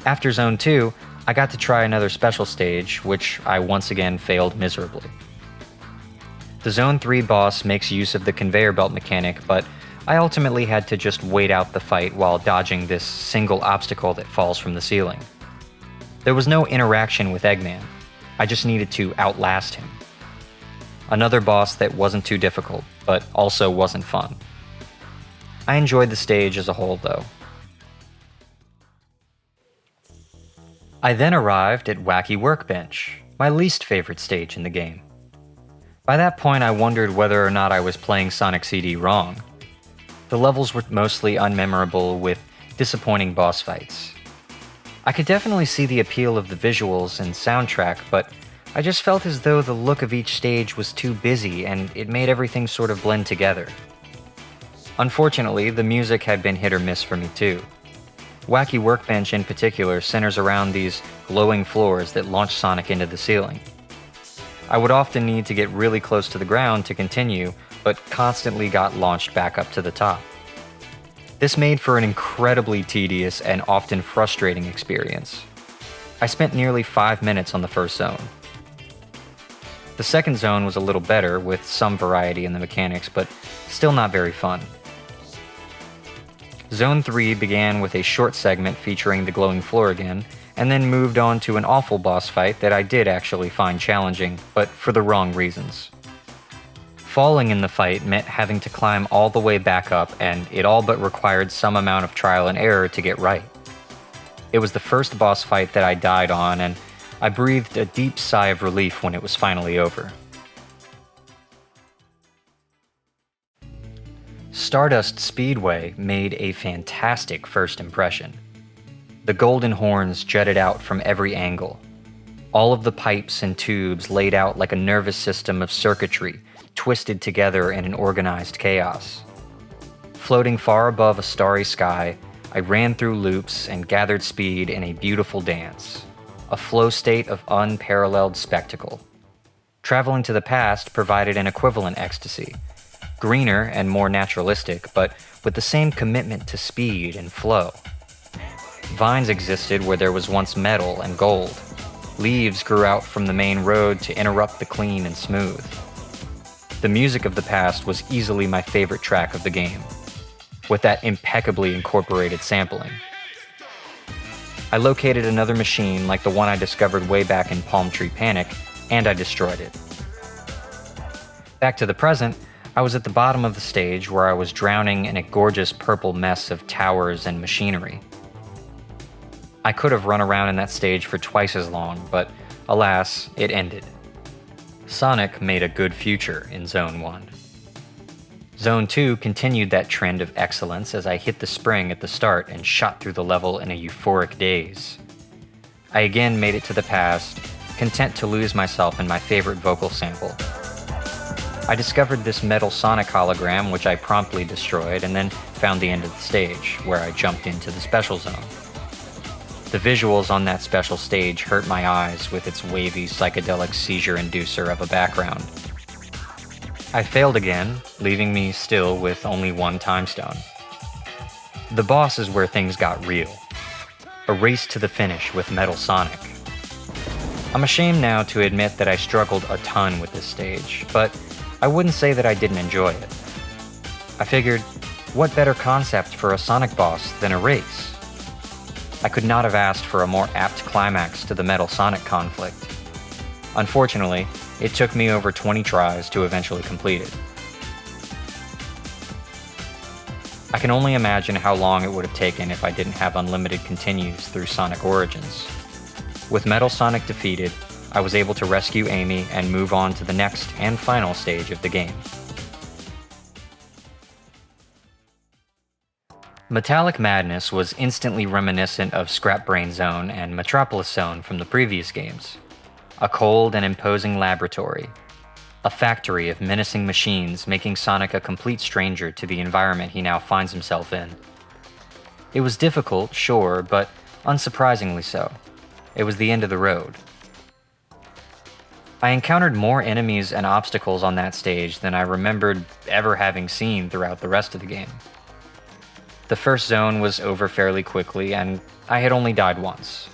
After Zone 2, I got to try another special stage, which I once again failed miserably. The Zone 3 boss makes use of the conveyor belt mechanic, but I ultimately had to just wait out the fight while dodging this single obstacle that falls from the ceiling. There was no interaction with Eggman. I just needed to outlast him. Another boss that wasn't too difficult, but also wasn't fun. I enjoyed the stage as a whole, though. I then arrived at Wacky Workbench, my least favorite stage in the game. By that point, I wondered whether or not I was playing Sonic CD wrong. The levels were mostly unmemorable with disappointing boss fights. I could definitely see the appeal of the visuals and soundtrack, but I just felt as though the look of each stage was too busy and it made everything sort of blend together. Unfortunately, the music had been hit or miss for me too. Wacky Workbench in particular centers around these glowing floors that launch Sonic into the ceiling. I would often need to get really close to the ground to continue, but constantly got launched back up to the top. This made for an incredibly tedious and often frustrating experience. I spent nearly 5 minutes on the first zone. The second zone was a little better, with some variety in the mechanics, but still not very fun. Zone 3 began with a short segment featuring the glowing floor again, and then moved on to an awful boss fight that I did actually find challenging, but for the wrong reasons. Falling in the fight meant having to climb all the way back up, and it all but required some amount of trial and error to get right. It was the first boss fight that I died on, and I breathed a deep sigh of relief when it was finally over. Stardust Speedway made a fantastic first impression. The golden horns jutted out from every angle. All of the pipes and tubes laid out like a nervous system of circuitry, twisted together in an organized chaos. Floating far above a starry sky, I ran through loops and gathered speed in a beautiful dance, a flow state of unparalleled spectacle. Traveling to the past provided an equivalent ecstasy, greener and more naturalistic, but with the same commitment to speed and flow. Vines existed where there was once metal and gold. Leaves grew out from the main road to interrupt the clean and smooth. The music of the past was easily my favorite track of the game, with that impeccably incorporated sampling. I located another machine like the one I discovered way back in Palm Tree Panic, and I destroyed it. Back to the present, I was at the bottom of the stage where I was drowning in a gorgeous purple mess of towers and machinery. I could have run around in that stage for twice as long, but alas, it ended. Sonic made a good future in Zone 1. Zone 2 continued that trend of excellence as I hit the spring at the start and shot through the level in a euphoric daze. I again made it to the past, content to lose myself in my favorite vocal sample. I discovered this metal Sonic hologram, which I promptly destroyed, and then found the end of the stage, where I jumped into the special zone. The visuals on that special stage hurt my eyes with its wavy psychedelic seizure inducer of a background. I failed again, leaving me still with only one time stone. The boss is where things got real. A race to the finish with Metal Sonic. I'm ashamed now to admit that I struggled a ton with this stage, but I wouldn't say that I didn't enjoy it. I figured, what better concept for a Sonic boss than a race? I could not have asked for a more apt climax to the Metal Sonic conflict. Unfortunately, it took me over 20 tries to eventually complete it. I can only imagine how long it would have taken if I didn't have unlimited continues through Sonic Origins. With Metal Sonic defeated, I was able to rescue Amy and move on to the next and final stage of the game. Metallic Madness was instantly reminiscent of Scrap Brain Zone and Metropolis Zone from the previous games. A cold and imposing laboratory. A factory of menacing machines making Sonic a complete stranger to the environment he now finds himself in. It was difficult, sure, but unsurprisingly so. It was the end of the road. I encountered more enemies and obstacles on that stage than I remembered ever having seen throughout the rest of the game. The first zone was over fairly quickly, and I had only died once.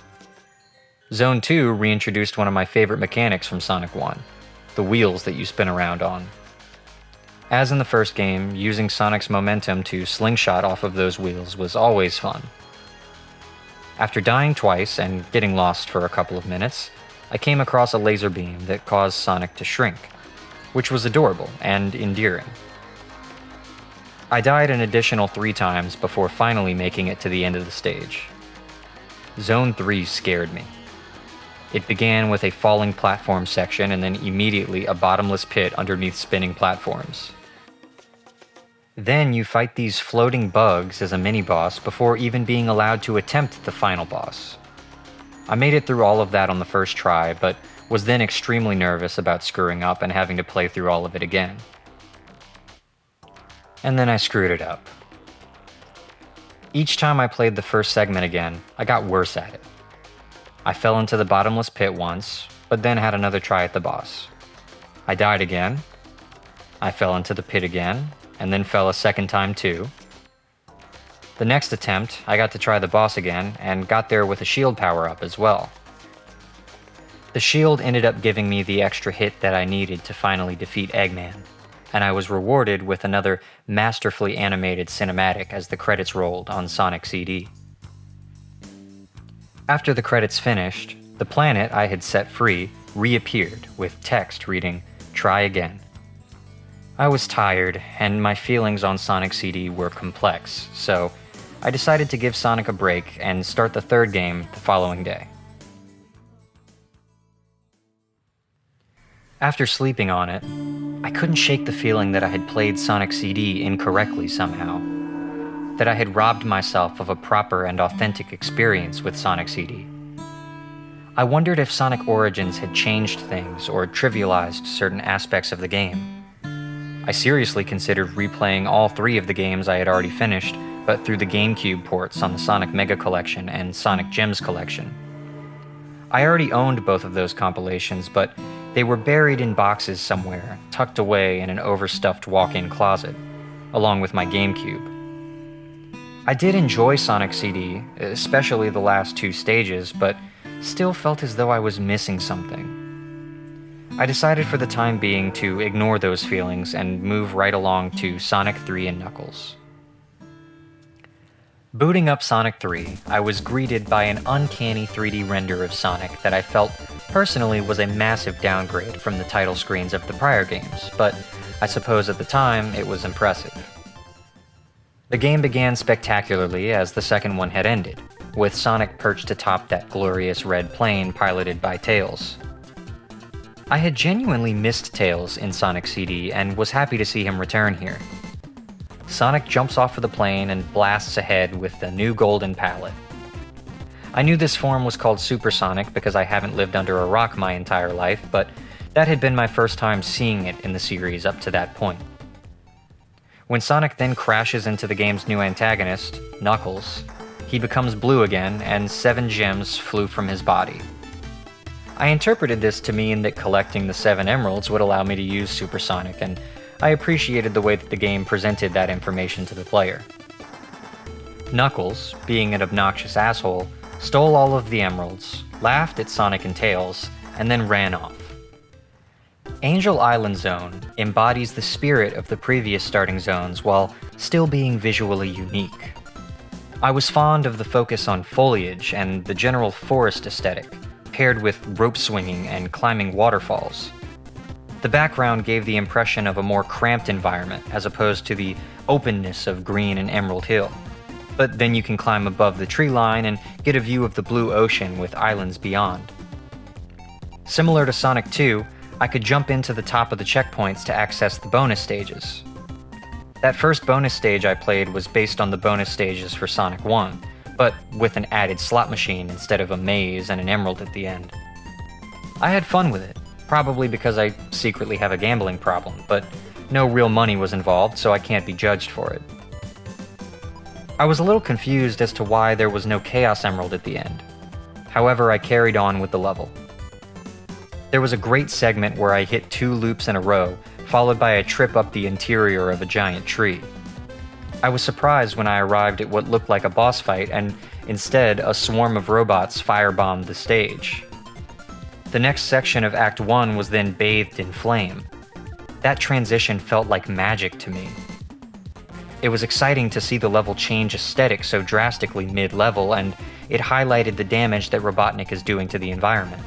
Zone 2 reintroduced one of my favorite mechanics from Sonic 1, the wheels that you spin around on. As in the first game, using Sonic's momentum to slingshot off of those wheels was always fun. After dying twice and getting lost for a couple of minutes, I came across a laser beam that caused Sonic to shrink, which was adorable and endearing. I died an additional 3 times before finally making it to the end of the stage. Zone 3 scared me. It began with a falling platform section and then immediately a bottomless pit underneath spinning platforms. Then you fight these floating bugs as a mini-boss before even being allowed to attempt the final boss. I made it through all of that on the first try, but was then extremely nervous about screwing up and having to play through all of it again. And then I screwed it up. Each time I played the first segment again, I got worse at it. I fell into the bottomless pit once, but then had another try at the boss. I died again. I fell into the pit again, and then fell a second time too. The next attempt, I got to try the boss again, and got there with a shield power-up as well. The shield ended up giving me the extra hit that I needed to finally defeat Eggman, and I was rewarded with another masterfully animated cinematic as the credits rolled on Sonic CD. After the credits finished, the planet I had set free reappeared with text reading, "Try again." I was tired, and my feelings on Sonic CD were complex, so I decided to give Sonic a break and start the third game the following day. After sleeping on it, I couldn't shake the feeling that I had played Sonic CD incorrectly somehow, that I had robbed myself of a proper and authentic experience with Sonic CD. I wondered if Sonic Origins had changed things or trivialized certain aspects of the game. I seriously considered replaying all 3 of the games I had already finished, but through the GameCube ports on the Sonic Mega Collection and Sonic Gems Collection. I already owned both of those compilations, but they were buried in boxes somewhere, tucked away in an overstuffed walk-in closet, along with my GameCube. I did enjoy Sonic CD, especially the last 2 stages, but still felt as though I was missing something. I decided for the time being to ignore those feelings and move right along to Sonic 3 and Knuckles. Booting up Sonic 3, I was greeted by an uncanny 3D render of Sonic that I felt personally was a massive downgrade from the title screens of the prior games, but I suppose at the time it was impressive. The game began spectacularly as the second one had ended, with Sonic perched atop that glorious red plane piloted by Tails. I had genuinely missed Tails in Sonic CD and was happy to see him return here. Sonic jumps off of the plane and blasts ahead with the new golden palette. I knew this form was called Supersonic because I haven't lived under a rock my entire life, but that had been my first time seeing it in the series up to that point. When Sonic then crashes into the game's new antagonist, Knuckles, he becomes blue again, and 7 gems flew from his body. I interpreted this to mean that collecting the 7 emeralds would allow me to use Supersonic, and I appreciated the way that the game presented that information to the player. Knuckles, being an obnoxious asshole, stole all of the emeralds, laughed at Sonic and Tails, and then ran off. Angel Island Zone embodies the spirit of the previous starting zones while still being visually unique. I was fond of the focus on foliage and the general forest aesthetic, paired with rope swinging and climbing waterfalls. The background gave the impression of a more cramped environment as opposed to the openness of Green and Emerald Hill. But then you can climb above the tree line and get a view of the blue ocean with islands beyond. Similar to Sonic 2, I could jump into the top of the checkpoints to access the bonus stages. That first bonus stage I played was based on the bonus stages for Sonic 1, but with an added slot machine instead of a maze and an emerald at the end. I had fun with it, probably because I secretly have a gambling problem, but no real money was involved, so I can't be judged for it. I was a little confused as to why there was no Chaos Emerald at the end. However, I carried on with the level. There was a great segment where I hit 2 loops in a row, followed by a trip up the interior of a giant tree. I was surprised when I arrived at what looked like a boss fight, and instead, a swarm of robots firebombed the stage. The next section of Act 1 was then bathed in flame. That transition felt like magic to me. It was exciting to see the level change aesthetic so drastically mid-level, and it highlighted the damage that Robotnik is doing to the environment.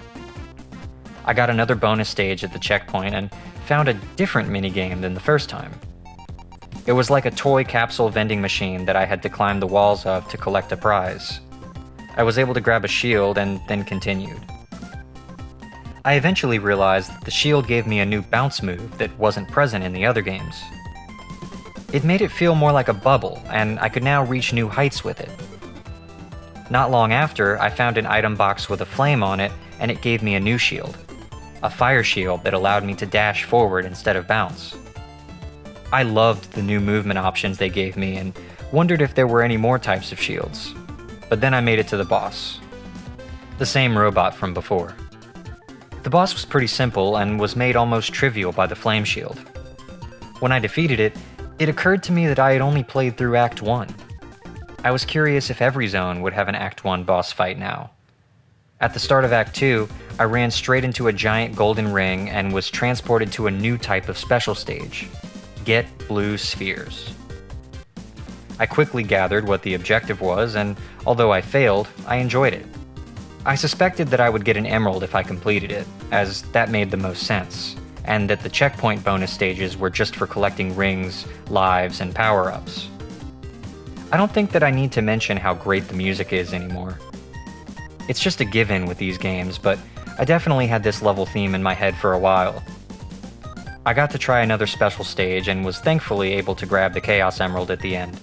I got another bonus stage at the checkpoint and found a different minigame than the first time. It was like a toy capsule vending machine that I had to climb the walls of to collect a prize. I was able to grab a shield and then continued. I eventually realized that the shield gave me a new bounce move that wasn't present in the other games. It made it feel more like a bubble, and I could now reach new heights with it. Not long after, I found an item box with a flame on it, and it gave me a new shield. A fire shield that allowed me to dash forward instead of bounce. I loved the new movement options they gave me and wondered if there were any more types of shields. But then I made it to the boss. The same robot from before. The boss was pretty simple and was made almost trivial by the flame shield. When I defeated it, it occurred to me that I had only played through Act 1. I was curious if every zone would have an Act 1 boss fight now. At the start of Act 2, I ran straight into a giant golden ring and was transported to a new type of special stage. Get blue spheres. I quickly gathered what the objective was, and although I failed, I enjoyed it. I suspected that I would get an emerald if I completed it, as that made the most sense, and that the checkpoint bonus stages were just for collecting rings, lives, and power-ups. I don't think that I need to mention how great the music is anymore. It's just a given with these games, but I definitely had this level theme in my head for a while. I got to try another special stage and was thankfully able to grab the Chaos Emerald at the end.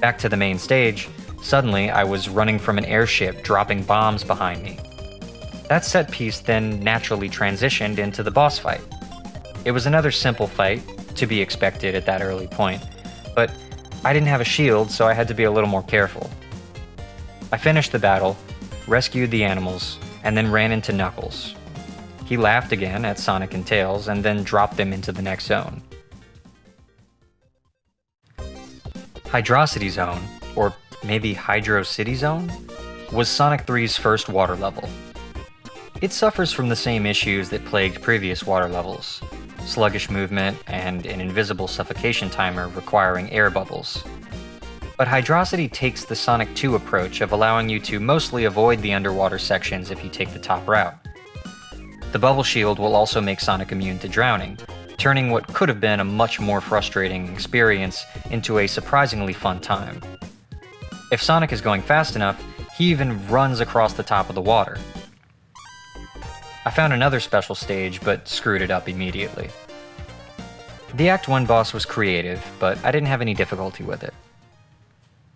Back to the main stage, suddenly I was running from an airship dropping bombs behind me. That set piece then naturally transitioned into the boss fight. It was another simple fight, to be expected at that early point, but I didn't have a shield, so I had to be a little more careful. I finished the battle, rescued the animals, and then ran into Knuckles. He laughed again at Sonic and Tails and then dropped them into the next zone. Hydrocity Zone, or maybe Hydro City Zone, was Sonic 3's first water level. It suffers from the same issues that plagued previous water levels: sluggish movement and an invisible suffocation timer requiring air bubbles. But Hydrocity takes the Sonic 2 approach of allowing you to mostly avoid the underwater sections if you take the top route. The bubble shield will also make Sonic immune to drowning, turning what could have been a much more frustrating experience into a surprisingly fun time. If Sonic is going fast enough, he even runs across the top of the water. I found another special stage, but screwed it up immediately. The Act 1 boss was creative, but I didn't have any difficulty with it.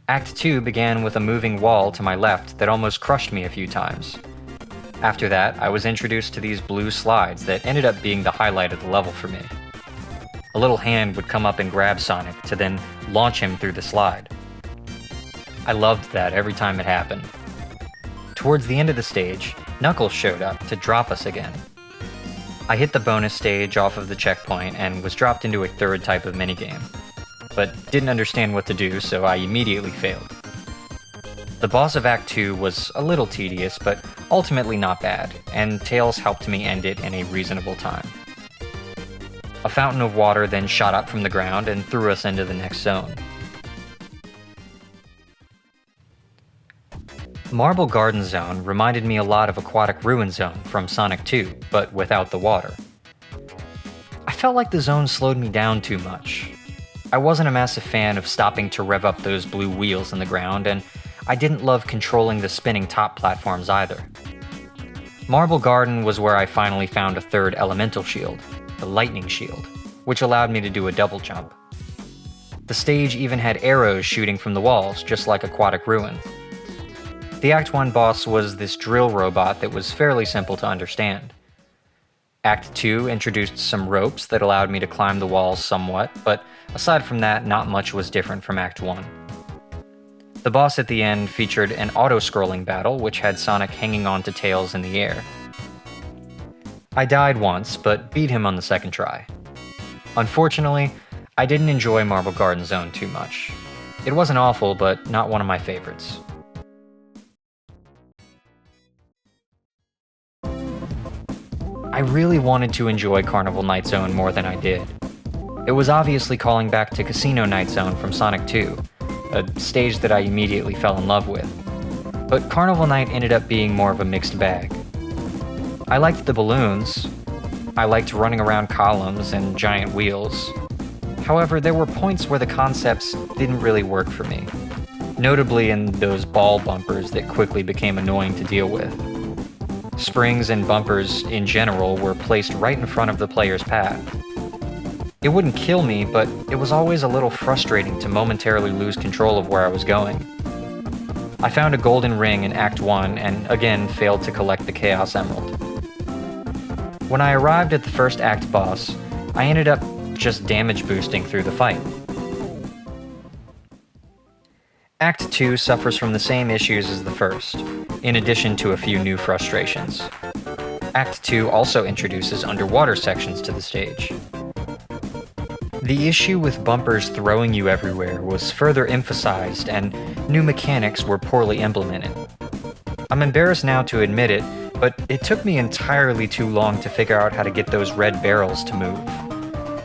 Act 2 began with a moving wall to my left that almost crushed me a few times. After that, I was introduced to these blue slides that ended up being the highlight of the level for me. A little hand would come up and grab Sonic to then launch him through the slide. I loved that every time it happened. Towards the end of the stage, Knuckles showed up to drop us again. I hit the bonus stage off of the checkpoint and was dropped into a third type of minigame, but didn't understand what to do, so I immediately failed. The boss of Act 2 was a little tedious, but ultimately not bad, and Tails helped me end it in a reasonable time. A fountain of water then shot up from the ground and threw us into the next zone. Marble Garden Zone reminded me a lot of Aquatic Ruin Zone from Sonic 2, but without the water. I felt like the zone slowed me down too much. I wasn't a massive fan of stopping to rev up those blue wheels in the ground, and I didn't love controlling the spinning top platforms either. Marble Garden was where I finally found a third elemental shield, the Lightning Shield, which allowed me to do a double jump. The stage even had arrows shooting from the walls, just like Aquatic Ruin. The Act 1 boss was this drill robot that was fairly simple to understand. Act 2 introduced some ropes that allowed me to climb the walls somewhat, but aside from that, not much was different from Act 1. The boss at the end featured an auto-scrolling battle which had Sonic hanging on to Tails in the air. I died once, but beat him on the second try. Unfortunately, I didn't enjoy Marble Garden Zone too much. It wasn't awful, but not one of my favorites. I really wanted to enjoy Carnival Night Zone more than I did. It was obviously calling back to Casino Night Zone from Sonic 2, a stage that I immediately fell in love with. But Carnival Night ended up being more of a mixed bag. I liked the balloons. I liked running around columns and giant wheels. However, there were points where the concepts didn't really work for me, notably in those ball bumpers that quickly became annoying to deal with. Springs and bumpers, in general, were placed right in front of the player's path. It wouldn't kill me, but it was always a little frustrating to momentarily lose control of where I was going. I found a golden ring in Act 1 and again failed to collect the Chaos Emerald. When I arrived at the first act boss, I ended up just damage boosting through the fight. Act 2 suffers from the same issues as the first, in addition to a few new frustrations. Act 2 also introduces underwater sections to the stage. The issue with bumpers throwing you everywhere was further emphasized, and new mechanics were poorly implemented. I'm embarrassed now to admit it, but it took me entirely too long to figure out how to get those red barrels to move.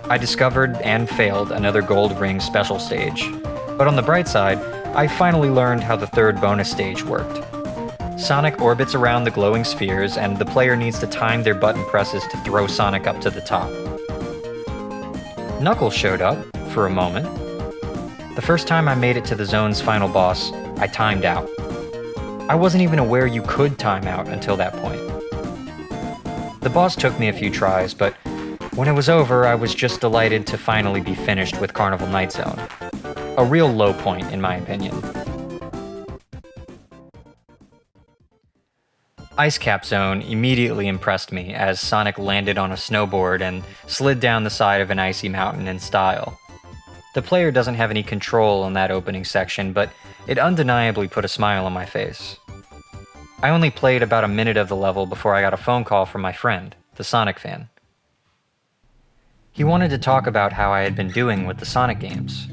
I discovered and failed another gold ring special stage, but on the bright side, I finally learned how the third bonus stage worked. Sonic orbits around the glowing spheres, and the player needs to time their button presses to throw Sonic up to the top. Knuckles showed up, for a moment. The first time I made it to the zone's final boss, I timed out. I wasn't even aware you could time out until that point. The boss took me a few tries, but when it was over, I was just delighted to finally be finished with Carnival Night Zone. A real low point, in my opinion. Ice Cap Zone immediately impressed me as Sonic landed on a snowboard and slid down the side of an icy mountain in style. The player doesn't have any control on that opening section, but it undeniably put a smile on my face. I only played about a minute of the level before I got a phone call from my friend, the Sonic fan. He wanted to talk about how I had been doing with the Sonic games.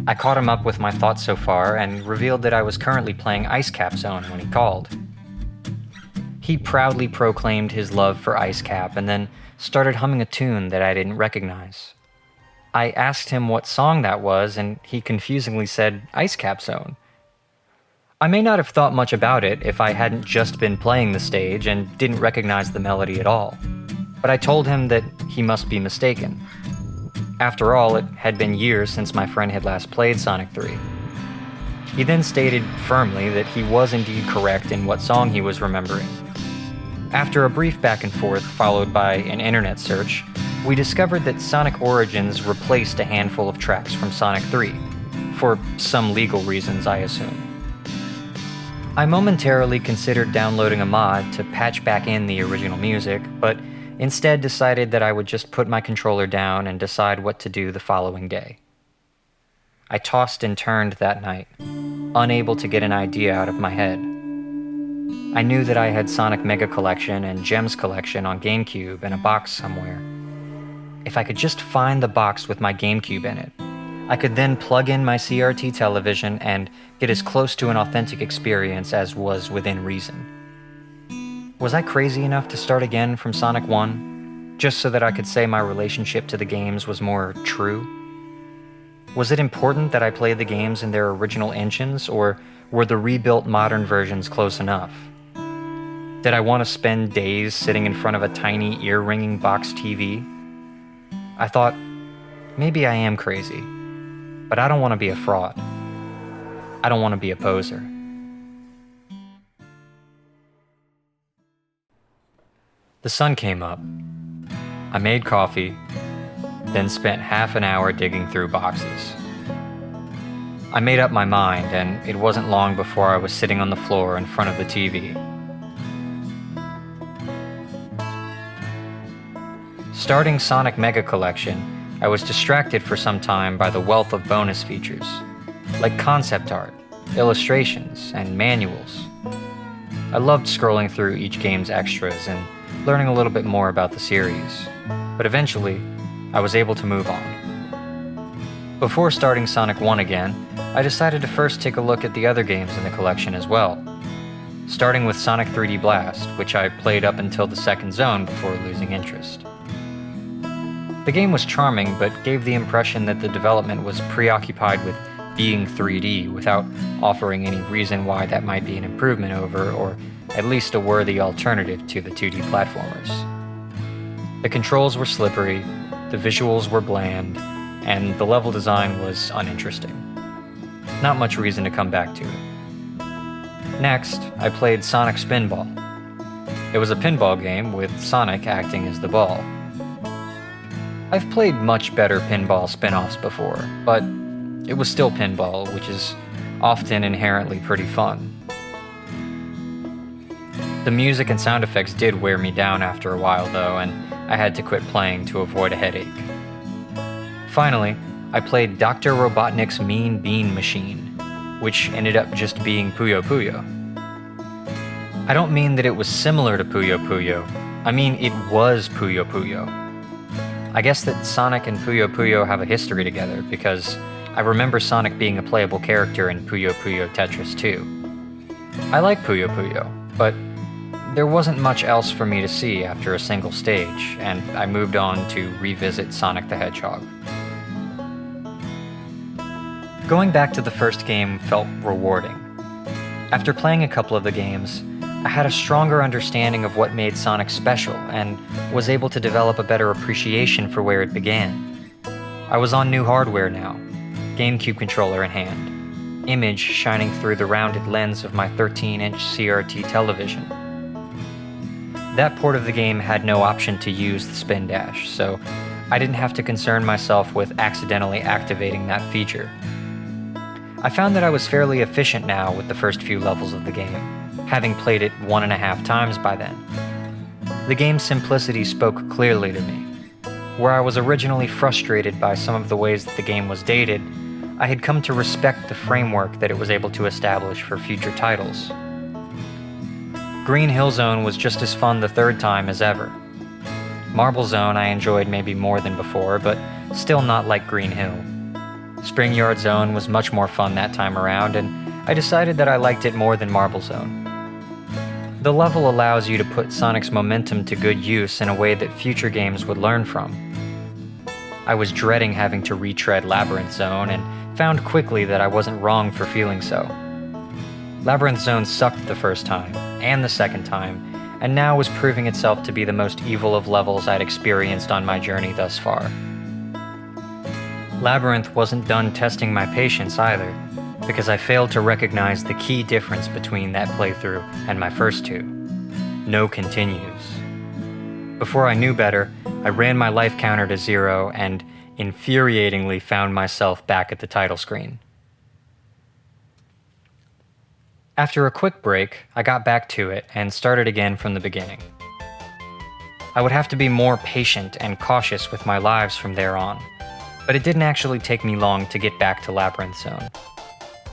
I caught him up with my thoughts so far and revealed that I was currently playing Ice Cap Zone when he called. He proudly proclaimed his love for Ice Cap and then started humming a tune that I didn't recognize. I asked him what song that was, and he confusingly said Ice Cap Zone. I may not have thought much about it if I hadn't just been playing the stage and didn't recognize the melody at all, but I told him that he must be mistaken. After all, it had been years since my friend had last played Sonic 3. He then stated firmly that he was indeed correct in what song he was remembering. After a brief back and forth followed by an internet search, we discovered that Sonic Origins replaced a handful of tracks from Sonic 3, for some legal reasons, I assume. I momentarily considered downloading a mod to patch back in the original music, but instead decided that I would just put my controller down and decide what to do the following day. I tossed and turned that night, unable to get an idea out of my head. I knew that I had Sonic Mega Collection and Gems Collection on GameCube in a box somewhere. If I could just find the box with my GameCube in it, I could then plug in my CRT television and get as close to an authentic experience as was within reason. Was I crazy enough to start again from Sonic 1, just so that I could say my relationship to the games was more true? Was it important that I play the games in their original engines, or were the rebuilt modern versions close enough? Did I want to spend days sitting in front of a tiny ear-ringing box TV? I thought, maybe I am crazy, but I don't want to be a fraud. I don't want to be a poser. The sun came up. I made coffee, then spent half an hour digging through boxes. I made up my mind, and it wasn't long before I was sitting on the floor in front of the TV. Starting Sonic Mega Collection, I was distracted for some time by the wealth of bonus features, like concept art, illustrations, and manuals. I loved scrolling through each game's extras and learning a little bit more about the series, but eventually, I was able to move on. Before starting Sonic 1 again, I decided to first take a look at the other games in the collection as well, starting with Sonic 3D Blast, which I played up until the second zone before losing interest. The game was charming, but gave the impression that the development was preoccupied with being 3D without offering any reason why that might be an improvement over, or at least a worthy alternative to the 2D platformers. The controls were slippery, the visuals were bland, and the level design was uninteresting. Not much reason to come back to it. Next, I played Sonic Spinball. It was a pinball game with Sonic acting as the ball. I've played much better pinball spin-offs before, but it was still pinball, which is often inherently pretty fun. The music and sound effects did wear me down after a while though, and I had to quit playing to avoid a headache. Finally, I played Dr. Robotnik's Mean Bean Machine, which ended up just being Puyo Puyo. I don't mean that it was similar to Puyo Puyo, I mean it was Puyo Puyo. I guess that Sonic and Puyo Puyo have a history together because I remember Sonic being a playable character in Puyo Puyo Tetris 2. I like Puyo Puyo, but there wasn't much else for me to see after a single stage, and I moved on to revisit Sonic the Hedgehog. Going back to the first game felt rewarding. After playing a couple of the games, I had a stronger understanding of what made Sonic special and was able to develop a better appreciation for where it began. I was on new hardware now, GameCube controller in hand, image shining through the rounded lens of my 13-inch CRT television. That port of the game had no option to use the spin dash, so I didn't have to concern myself with accidentally activating that feature. I found that I was fairly efficient now with the first few levels of the game, having played it 1.5 times by then. The game's simplicity spoke clearly to me. Where I was originally frustrated by some of the ways that the game was dated, I had come to respect the framework that it was able to establish for future titles. Green Hill Zone was just as fun the third time as ever. Marble Zone I enjoyed maybe more than before, but still not like Green Hill. Spring Yard Zone was much more fun that time around, and I decided that I liked it more than Marble Zone. The level allows you to put Sonic's momentum to good use in a way that future games would learn from. I was dreading having to retread Labyrinth Zone, and found quickly that I wasn't wrong for feeling so. Labyrinth Zone sucked the first time, and the second time, and now was proving itself to be the most evil of levels I'd experienced on my journey thus far. Labyrinth wasn't done testing my patience either, because I failed to recognize the key difference between that playthrough and my first two. No continues. Before I knew better, I ran my life counter to 0 and infuriatingly found myself back at the title screen. After a quick break, I got back to it and started again from the beginning. I would have to be more patient and cautious with my lives from there on, but it didn't actually take me long to get back to Labyrinth Zone.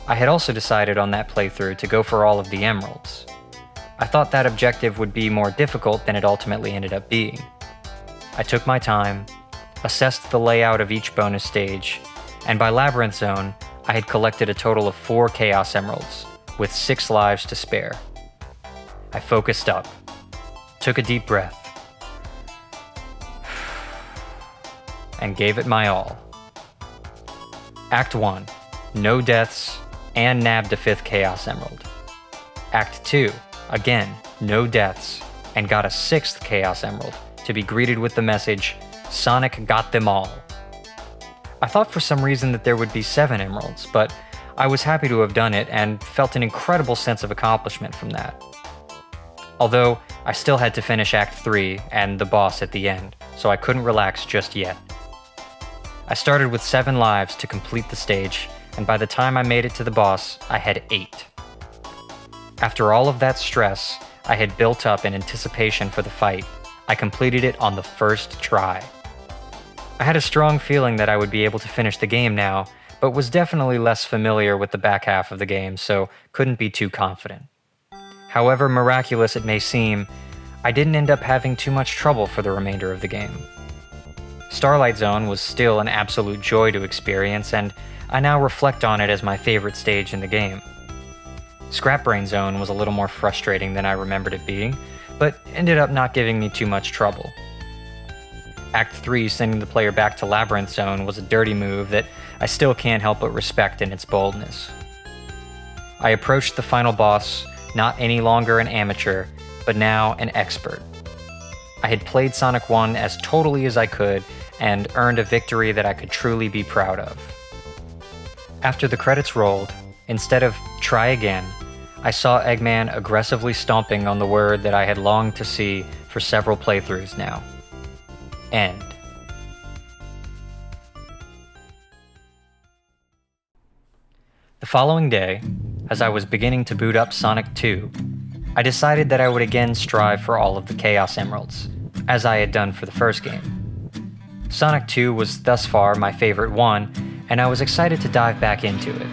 I had also decided on that playthrough to go for all of the emeralds. I thought that objective would be more difficult than it ultimately ended up being. I took my time, assessed the layout of each bonus stage, and by Labyrinth Zone, I had collected a total of 4 Chaos Emeralds, with 6 lives to spare. I focused up, took a deep breath, and gave it my all. Act 1, no deaths, and nabbed a 5th Chaos Emerald. Act 2, again, no deaths, and got a 6th Chaos Emerald to be greeted with the message, Sonic got them all. I thought for some reason that there would be 7 emeralds, but I was happy to have done it and felt an incredible sense of accomplishment from that. Although, I still had to finish Act 3 and the boss at the end, so I couldn't relax just yet. I started with 7 lives to complete the stage, and by the time I made it to the boss, I had 8. After all of that stress I had built up in anticipation for the fight, I completed it on the first try. I had a strong feeling that I would be able to finish the game now, but was definitely less familiar with the back half of the game, so couldn't be too confident. However miraculous it may seem, I didn't end up having too much trouble for the remainder of the game. Starlight Zone was still an absolute joy to experience, and I now reflect on it as my favorite stage in the game. Scrap Brain Zone was a little more frustrating than I remembered it being, but ended up not giving me too much trouble. Act 3 sending the player back to Labyrinth Zone was a dirty move that I still can't help but respect in its boldness. I approached the final boss not any longer an amateur, but now an expert. I had played Sonic 1 as totally as I could and earned a victory that I could truly be proud of. After the credits rolled, instead of try again, I saw Eggman aggressively stomping on the word that I had longed to see for several playthroughs now. End. The following day, as I was beginning to boot up Sonic 2, I decided that I would again strive for all of the Chaos Emeralds, as I had done for the first game. Sonic 2 was thus far my favorite one, and I was excited to dive back into it,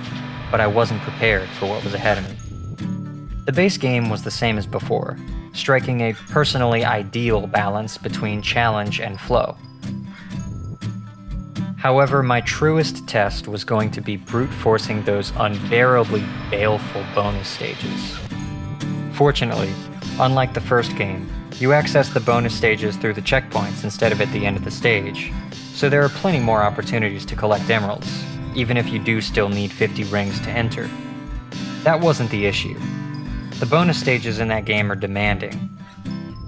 but I wasn't prepared for what was ahead of me. The base game was the same as before, striking a personally ideal balance between challenge and flow. However, my truest test was going to be brute forcing those unbearably baleful bonus stages. Fortunately, unlike the first game, you access the bonus stages through the checkpoints instead of at the end of the stage, so there are plenty more opportunities to collect emeralds, even if you do still need 50 rings to enter. That wasn't the issue. The bonus stages in that game are demanding.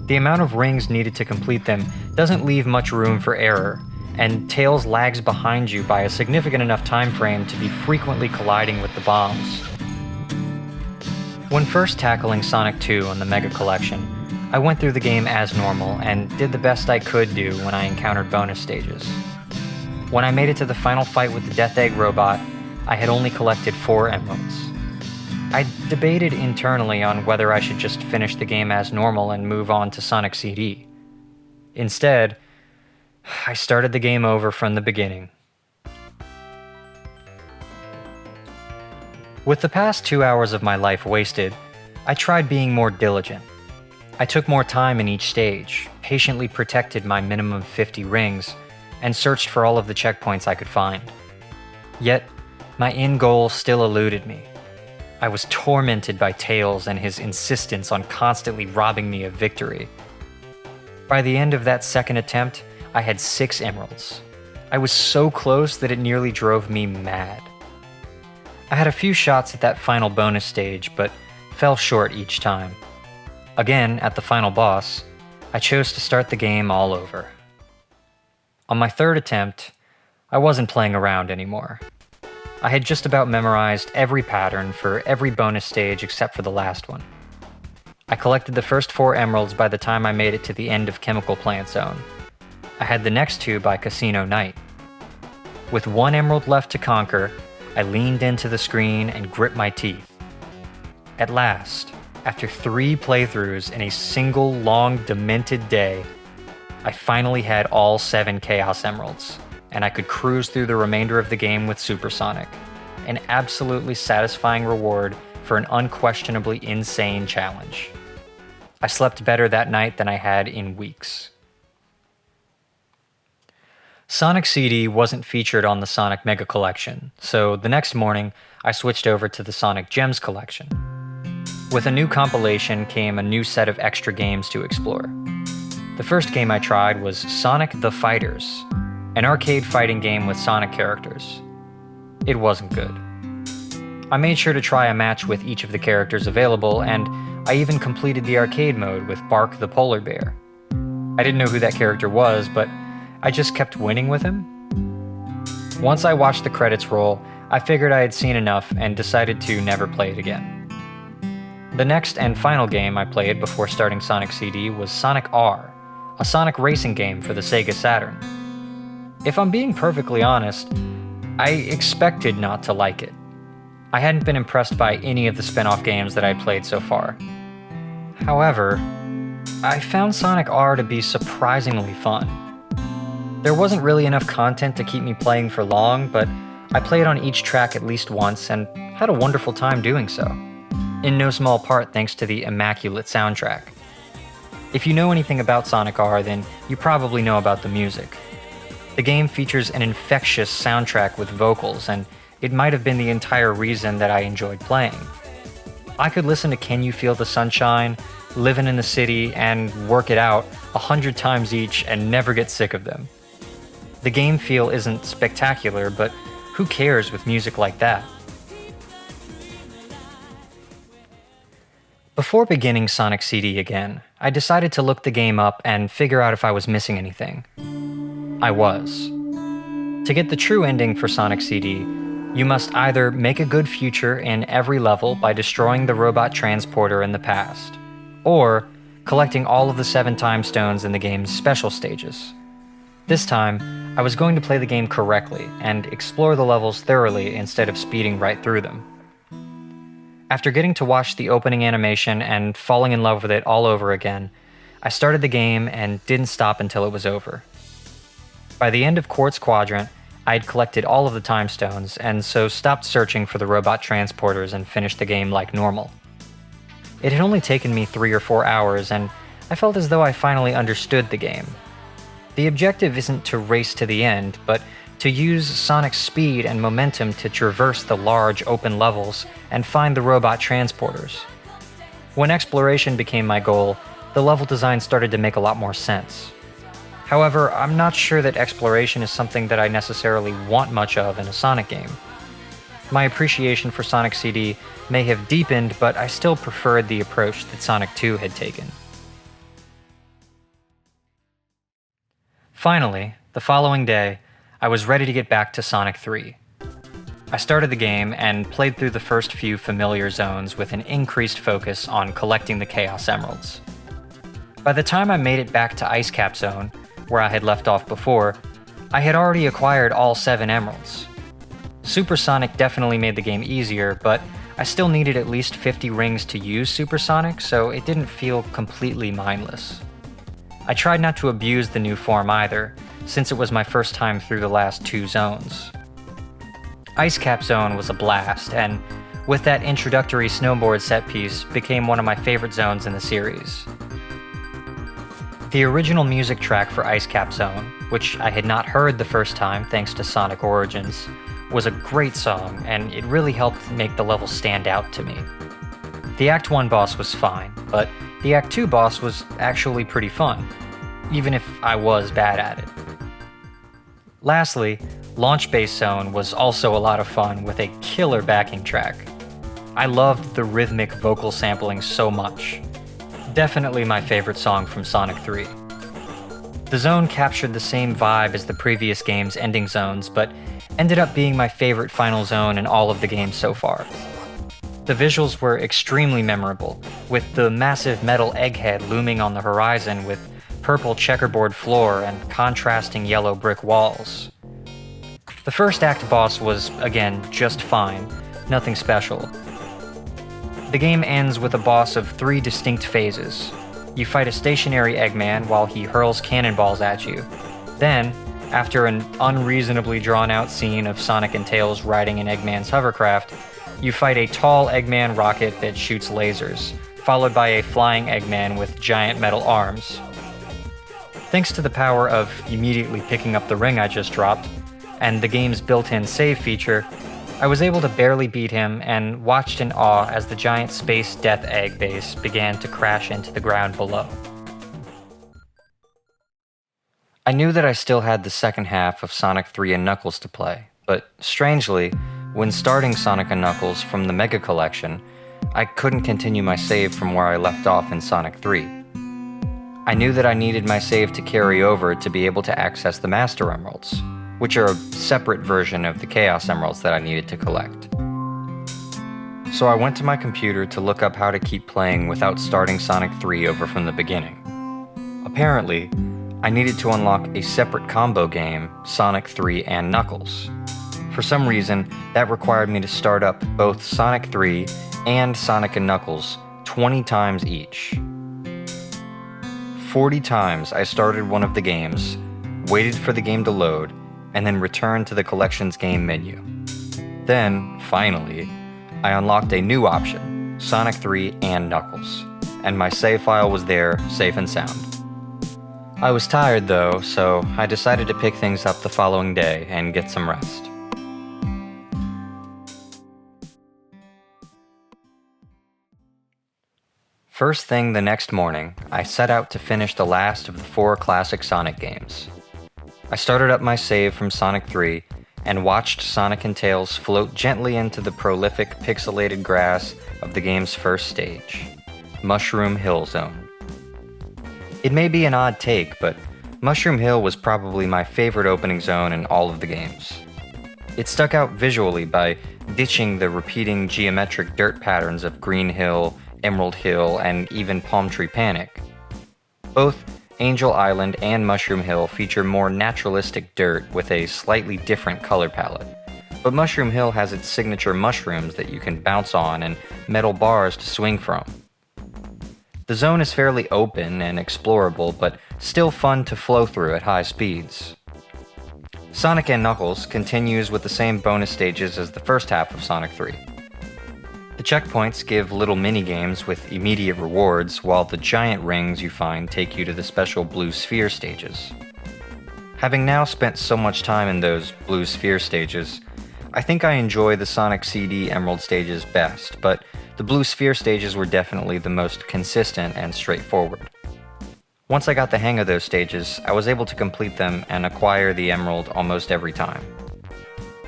The amount of rings needed to complete them doesn't leave much room for error, and Tails lags behind you by a significant enough time frame to be frequently colliding with the bombs. When first tackling Sonic 2 on the Mega Collection, I went through the game as normal and did the best I could do when I encountered bonus stages. When I made it to the final fight with the Death Egg robot, I had only collected 4 emeralds. I debated internally on whether I should just finish the game as normal and move on to Sonic CD. Instead, I started the game over from the beginning. With the past 2 hours of my life wasted, I tried being more diligent. I took more time in each stage, patiently protected my minimum 50 rings, and searched for all of the checkpoints I could find. Yet, my end goal still eluded me. I was tormented by Tails and his insistence on constantly robbing me of victory. By the end of that second attempt, I had 6 emeralds. I was so close that it nearly drove me mad. I had a few shots at that final bonus stage, but fell short each time. Again, at the final boss, I chose to start the game all over. On my third attempt, I wasn't playing around anymore. I had just about memorized every pattern for every bonus stage except for the last one. I collected the first 4 emeralds by the time I made it to the end of Chemical Plant Zone. I had the next 2 by Casino Night. With 1 emerald left to conquer, I leaned into the screen and gripped my teeth. At last, after 3 playthroughs in a single long, demented day, I finally had all 7 Chaos Emeralds, and I could cruise through the remainder of the game with Supersonic, an absolutely satisfying reward for an unquestionably insane challenge. I slept better that night than I had in weeks. Sonic CD wasn't featured on the Sonic Mega Collection, so the next morning I switched over to the Sonic Gems Collection. With a new compilation came a new set of extra games to explore. The first game I tried was Sonic the Fighters, an arcade fighting game with Sonic characters. It wasn't good. I made sure to try a match with each of the characters available, and I even completed the arcade mode with Bark the Polar Bear. I didn't know who that character was, but I just kept winning with him. Once I watched the credits roll, I figured I had seen enough and decided to never play it again. The next and final game I played before starting Sonic CD was Sonic R, a Sonic racing game for the Sega Saturn. If I'm being perfectly honest, I expected not to like it. I hadn't been impressed by any of the spin-off games that I'd played so far. However, I found Sonic R to be surprisingly fun. There wasn't really enough content to keep me playing for long, but I played on each track at least once and had a wonderful time doing so, in no small part thanks to the immaculate soundtrack. If you know anything about Sonic R, then you probably know about the music. The game features an infectious soundtrack with vocals, and it might have been the entire reason that I enjoyed playing. I could listen to Can You Feel the Sunshine, Livin' in the City, and Work It Out 100 times each and never get sick of them. The game feel isn't spectacular, but who cares with music like that? Before beginning Sonic CD again, I decided to look the game up and figure out if I was missing anything. I was. To get the true ending for Sonic CD, you must either make a good future in every level by destroying the robot transporter in the past, or collecting all of the 7 time stones in the game's special stages. This time, I was going to play the game correctly and explore the levels thoroughly instead of speeding right through them. After getting to watch the opening animation and falling in love with it all over again, I started the game and didn't stop until it was over. By the end of Quartz Quadrant, I had collected all of the time stones, and so stopped searching for the robot transporters and finished the game like normal. It had only taken me 3 or 4 hours, and I felt as though I finally understood the game. The objective isn't to race to the end, but to use Sonic's speed and momentum to traverse the large open levels and find the robot transporters. When exploration became my goal, the level design started to make a lot more sense. However, I'm not sure that exploration is something that I necessarily want much of in a Sonic game. My appreciation for Sonic CD may have deepened, but I still preferred the approach that Sonic 2 had taken. Finally, the following day, I was ready to get back to Sonic 3. I started the game and played through the first few familiar zones with an increased focus on collecting the Chaos Emeralds. By the time I made it back to Ice Cap Zone, where I had left off before, I had already acquired all 7 emeralds. Supersonic definitely made the game easier, but I still needed at least 50 rings to use Supersonic, so it didn't feel completely mindless. I tried not to abuse the new form either, since it was my first time through the last 2 zones. Ice Cap Zone was a blast, and with that introductory snowboard set piece, became one of my favorite zones in the series. The original music track for Ice Cap Zone, which I had not heard the first time thanks to Sonic Origins, was a great song, and it really helped make the level stand out to me. The Act 1 boss was fine, but the Act 2 boss was actually pretty fun, even if I was bad at it. Lastly, Launch Base Zone was also a lot of fun with a killer backing track. I loved the rhythmic vocal sampling so much. Definitely my favorite song from Sonic 3. The zone captured the same vibe as the previous game's ending zones, but ended up being my favorite final zone in all of the games so far. The visuals were extremely memorable, with the massive metal egghead looming on the horizon with purple checkerboard floor and contrasting yellow brick walls. The first act boss was, again, just fine, nothing special. The game ends with a boss of 3 distinct phases. You fight a stationary Eggman while he hurls cannonballs at you. Then, after an unreasonably drawn-out scene of Sonic and Tails riding in Eggman's hovercraft, you fight a tall Eggman rocket that shoots lasers, followed by a flying Eggman with giant metal arms. Thanks to the power of immediately picking up the ring I just dropped, and the game's built-in save feature, I was able to barely beat him and watched in awe as the giant space Death Egg base began to crash into the ground below. I knew that I still had the second half of Sonic 3 and Knuckles to play, but strangely, when starting Sonic and Knuckles from the Mega Collection, I couldn't continue my save from where I left off in Sonic 3. I knew that I needed my save to carry over to be able to access the Master Emeralds, which are a separate version of the Chaos Emeralds that I needed to collect. So I went to my computer to look up how to keep playing without starting Sonic 3 over from the beginning. Apparently, I needed to unlock a separate combo game, Sonic 3 and Knuckles. For some reason, that required me to start up both Sonic 3 and Sonic and Knuckles 20 times each. 40 times I started one of the games, waited for the game to load, and then returned to the collection's game menu. Then, finally, I unlocked a new option, Sonic 3 and Knuckles, and my save file was there, safe and sound. I was tired though, so I decided to pick things up the following day and get some rest. First thing the next morning, I set out to finish the last of the 4 classic Sonic games. I started up my save from Sonic 3 and watched Sonic and Tails float gently into the prolific pixelated grass of the game's first stage, Mushroom Hill Zone. It may be an odd take, but Mushroom Hill was probably my favorite opening zone in all of the games. It stuck out visually by ditching the repeating geometric dirt patterns of Green Hill, Emerald Hill, and even Palm Tree Panic. Both Angel Island and Mushroom Hill feature more naturalistic dirt with a slightly different color palette, but Mushroom Hill has its signature mushrooms that you can bounce on and metal bars to swing from. The zone is fairly open and explorable, but still fun to flow through at high speeds. Sonic & Knuckles continues with the same bonus stages as the first half of Sonic 3. The checkpoints give little mini-games with immediate rewards, while the giant rings you find take you to the special blue sphere stages. Having now spent so much time in those blue sphere stages, I think I enjoy the Sonic CD Emerald stages best, but the blue sphere stages were definitely the most consistent and straightforward. Once I got the hang of those stages, I was able to complete them and acquire the Emerald almost every time.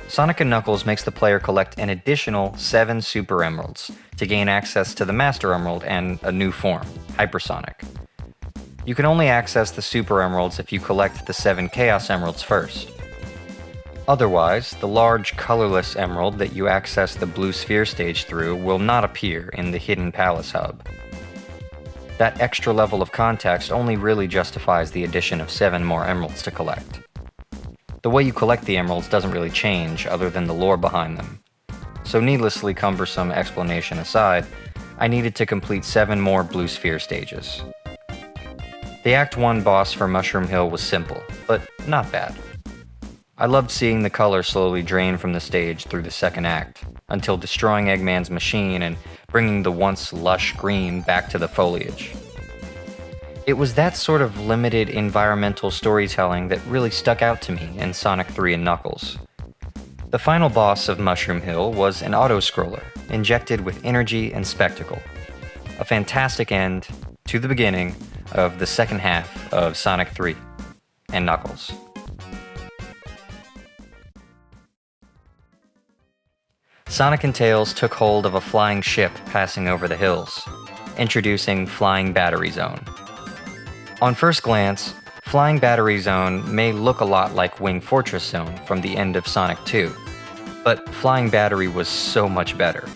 Sonic & Knuckles makes the player collect an additional 7 Super Emeralds to gain access to the Master Emerald and a new form, Hypersonic. You can only access the Super Emeralds if you collect the 7 Chaos Emeralds first. Otherwise, the large colorless emerald that you access the blue sphere stage through will not appear in the Hidden Palace hub. That extra level of context only really justifies the addition of 7 more emeralds to collect. The way you collect the emeralds doesn't really change other than the lore behind them. So needlessly cumbersome explanation aside, I needed to complete 7 more blue sphere stages. The Act 1 boss for Mushroom Hill was simple, but not bad. I loved seeing the color slowly drain from the stage through the second act, until destroying Eggman's machine and bringing the once lush green back to the foliage. It was that sort of limited environmental storytelling that really stuck out to me in Sonic 3 and Knuckles. The final boss of Mushroom Hill was an auto-scroller, injected with energy and spectacle. A fantastic end to the beginning of the second half of Sonic 3 and Knuckles. Sonic and Tails took hold of a flying ship passing over the hills, introducing Flying Battery Zone. On first glance, Flying Battery Zone may look a lot like Wing Fortress Zone from the end of Sonic 2, but Flying Battery was so much better.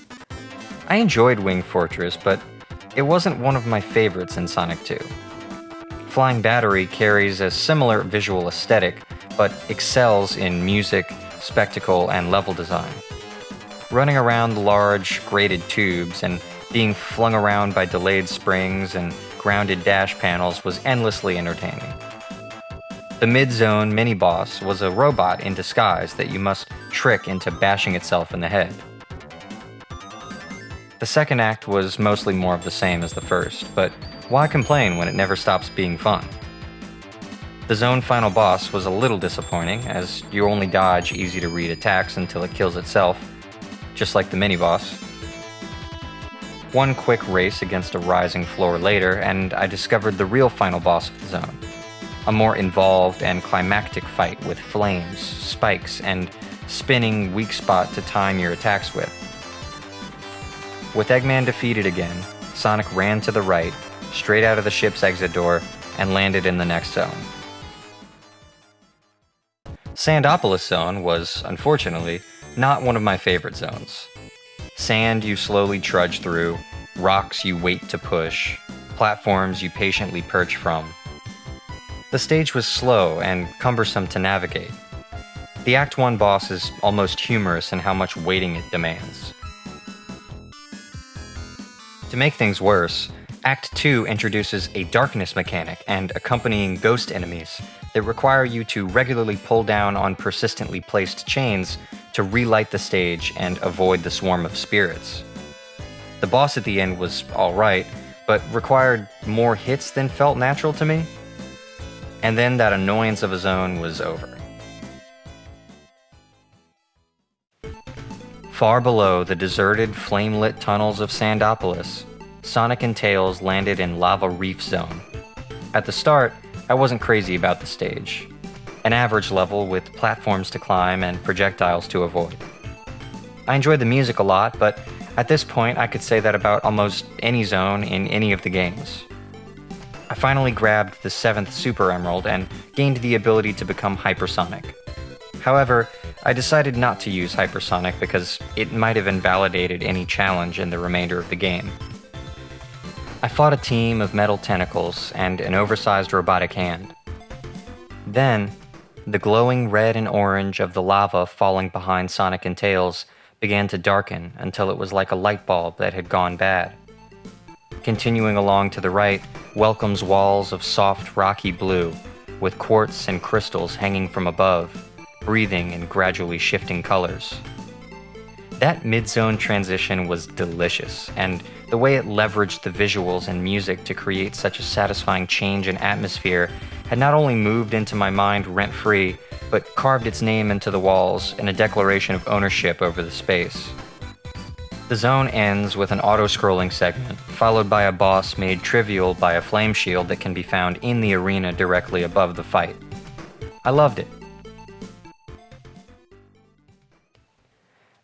I enjoyed Wing Fortress, but it wasn't one of my favorites in Sonic 2. Flying Battery carries a similar visual aesthetic, but excels in music, spectacle, and level design. Running around the large, grated tubes and being flung around by delayed springs and grounded dash panels was endlessly entertaining. The mid-zone mini-boss was a robot in disguise that you must trick into bashing itself in the head. The second act was mostly more of the same as the first, but why complain when it never stops being fun? The zone final boss was a little disappointing, as you only dodge easy-to-read attacks until it kills itself, just like the mini-boss. One quick race against a rising floor later, and I discovered the real final boss of the zone. A more involved and climactic fight with flames, spikes, and spinning weak spot to time your attacks with. With Eggman defeated again, Sonic ran to the right, straight out of the ship's exit door, and landed in the next zone. Sandopolis Zone was, unfortunately, not one of my favorite zones. Sand you slowly trudge through, rocks you wait to push, platforms you patiently perch from. The stage was slow and cumbersome to navigate. The Act 1 boss is almost humorous in how much waiting it demands. To make things worse, Act 2 introduces a darkness mechanic and accompanying ghost enemies that require you to regularly pull down on persistently placed chains to relight the stage and avoid the swarm of spirits. The boss at the end was alright, but required more hits than felt natural to me. And then that annoyance of a zone was over. Far below the deserted, flame-lit tunnels of Sandopolis, Sonic and Tails landed in Lava Reef Zone. At the start, I wasn't crazy about the stage. An average level with platforms to climb and projectiles to avoid. I enjoyed the music a lot, but at this point I could say that about almost any zone in any of the games. I finally grabbed the 7th Super Emerald and gained the ability to become Hypersonic. However, I decided not to use Hypersonic because it might have invalidated any challenge in the remainder of the game. I fought a team of metal tentacles and an oversized robotic hand. Then, the glowing red and orange of the lava falling behind Sonic and Tails began to darken until it was like a light bulb that had gone bad. Continuing along to the right welcomes walls of soft, rocky blue, with quartz and crystals hanging from above, breathing in gradually shifting colors. That mid-zone transition was delicious, and the way it leveraged the visuals and music to create such a satisfying change in atmosphere had not only moved into my mind rent-free, but carved its name into the walls in a declaration of ownership over the space. The zone ends with an auto-scrolling segment, followed by a boss made trivial by a flame shield that can be found in the arena directly above the fight. I loved it.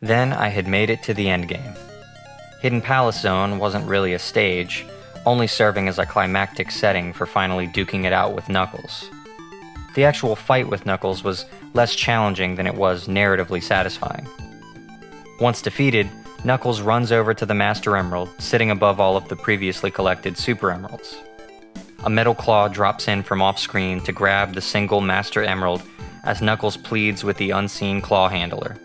Then I had made it to the endgame. Hidden Palace Zone wasn't really a stage, only serving as a climactic setting for finally duking it out with Knuckles. The actual fight with Knuckles was less challenging than it was narratively satisfying. Once defeated, Knuckles runs over to the Master Emerald, sitting above all of the previously collected Super Emeralds. A metal claw drops in from off-screen to grab the single Master Emerald as Knuckles pleads with the unseen claw handler.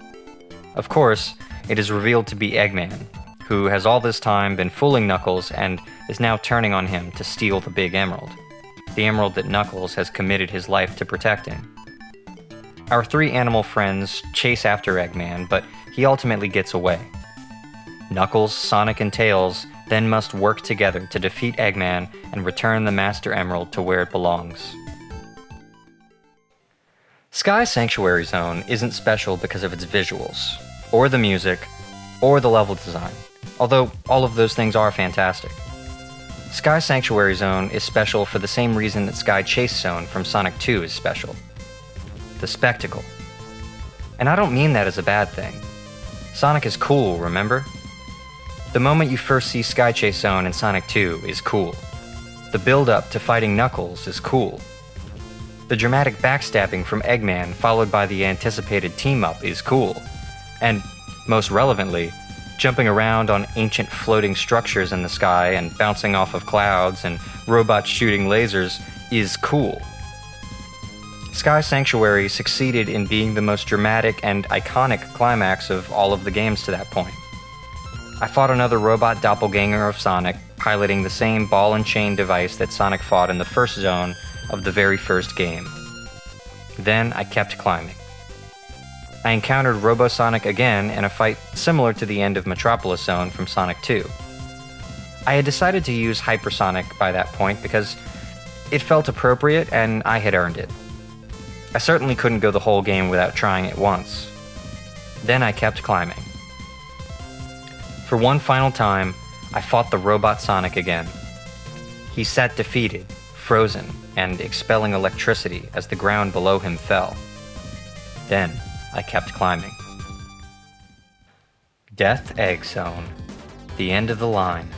Of course, it is revealed to be Eggman, who has all this time been fooling Knuckles and is now turning on him to steal the big emerald, the emerald that Knuckles has committed his life to protecting. Our three animal friends chase after Eggman, but he ultimately gets away. Knuckles, Sonic, and Tails then must work together to defeat Eggman and return the Master Emerald to where it belongs. Sky Sanctuary Zone isn't special because of its visuals, or the music, or the level design, although all of those things are fantastic. Sky Sanctuary Zone is special for the same reason that Sky Chase Zone from Sonic 2 is special. The spectacle. And I don't mean that as a bad thing. Sonic is cool, remember? The moment you first see Sky Chase Zone in Sonic 2 is cool. The build-up to fighting Knuckles is cool. The dramatic backstabbing from Eggman followed by the anticipated team-up is cool. And, most relevantly, jumping around on ancient floating structures in the sky and bouncing off of clouds and robots shooting lasers is cool. Sky Sanctuary succeeded in being the most dramatic and iconic climax of all of the games to that point. I fought another robot doppelganger of Sonic, piloting the same ball and chain device that Sonic fought in the first zone of the very first game. Then I kept climbing. I encountered Robosonic again in a fight similar to the end of Metropolis Zone from Sonic 2. I had decided to use Hypersonic by that point because it felt appropriate and I had earned it. I certainly couldn't go the whole game without trying it once. Then I kept climbing. For one final time, I fought the Robot Sonic again. He sat defeated, frozen, and expelling electricity as the ground below him fell. Then, I kept climbing. Death Egg Zone. The end of the line.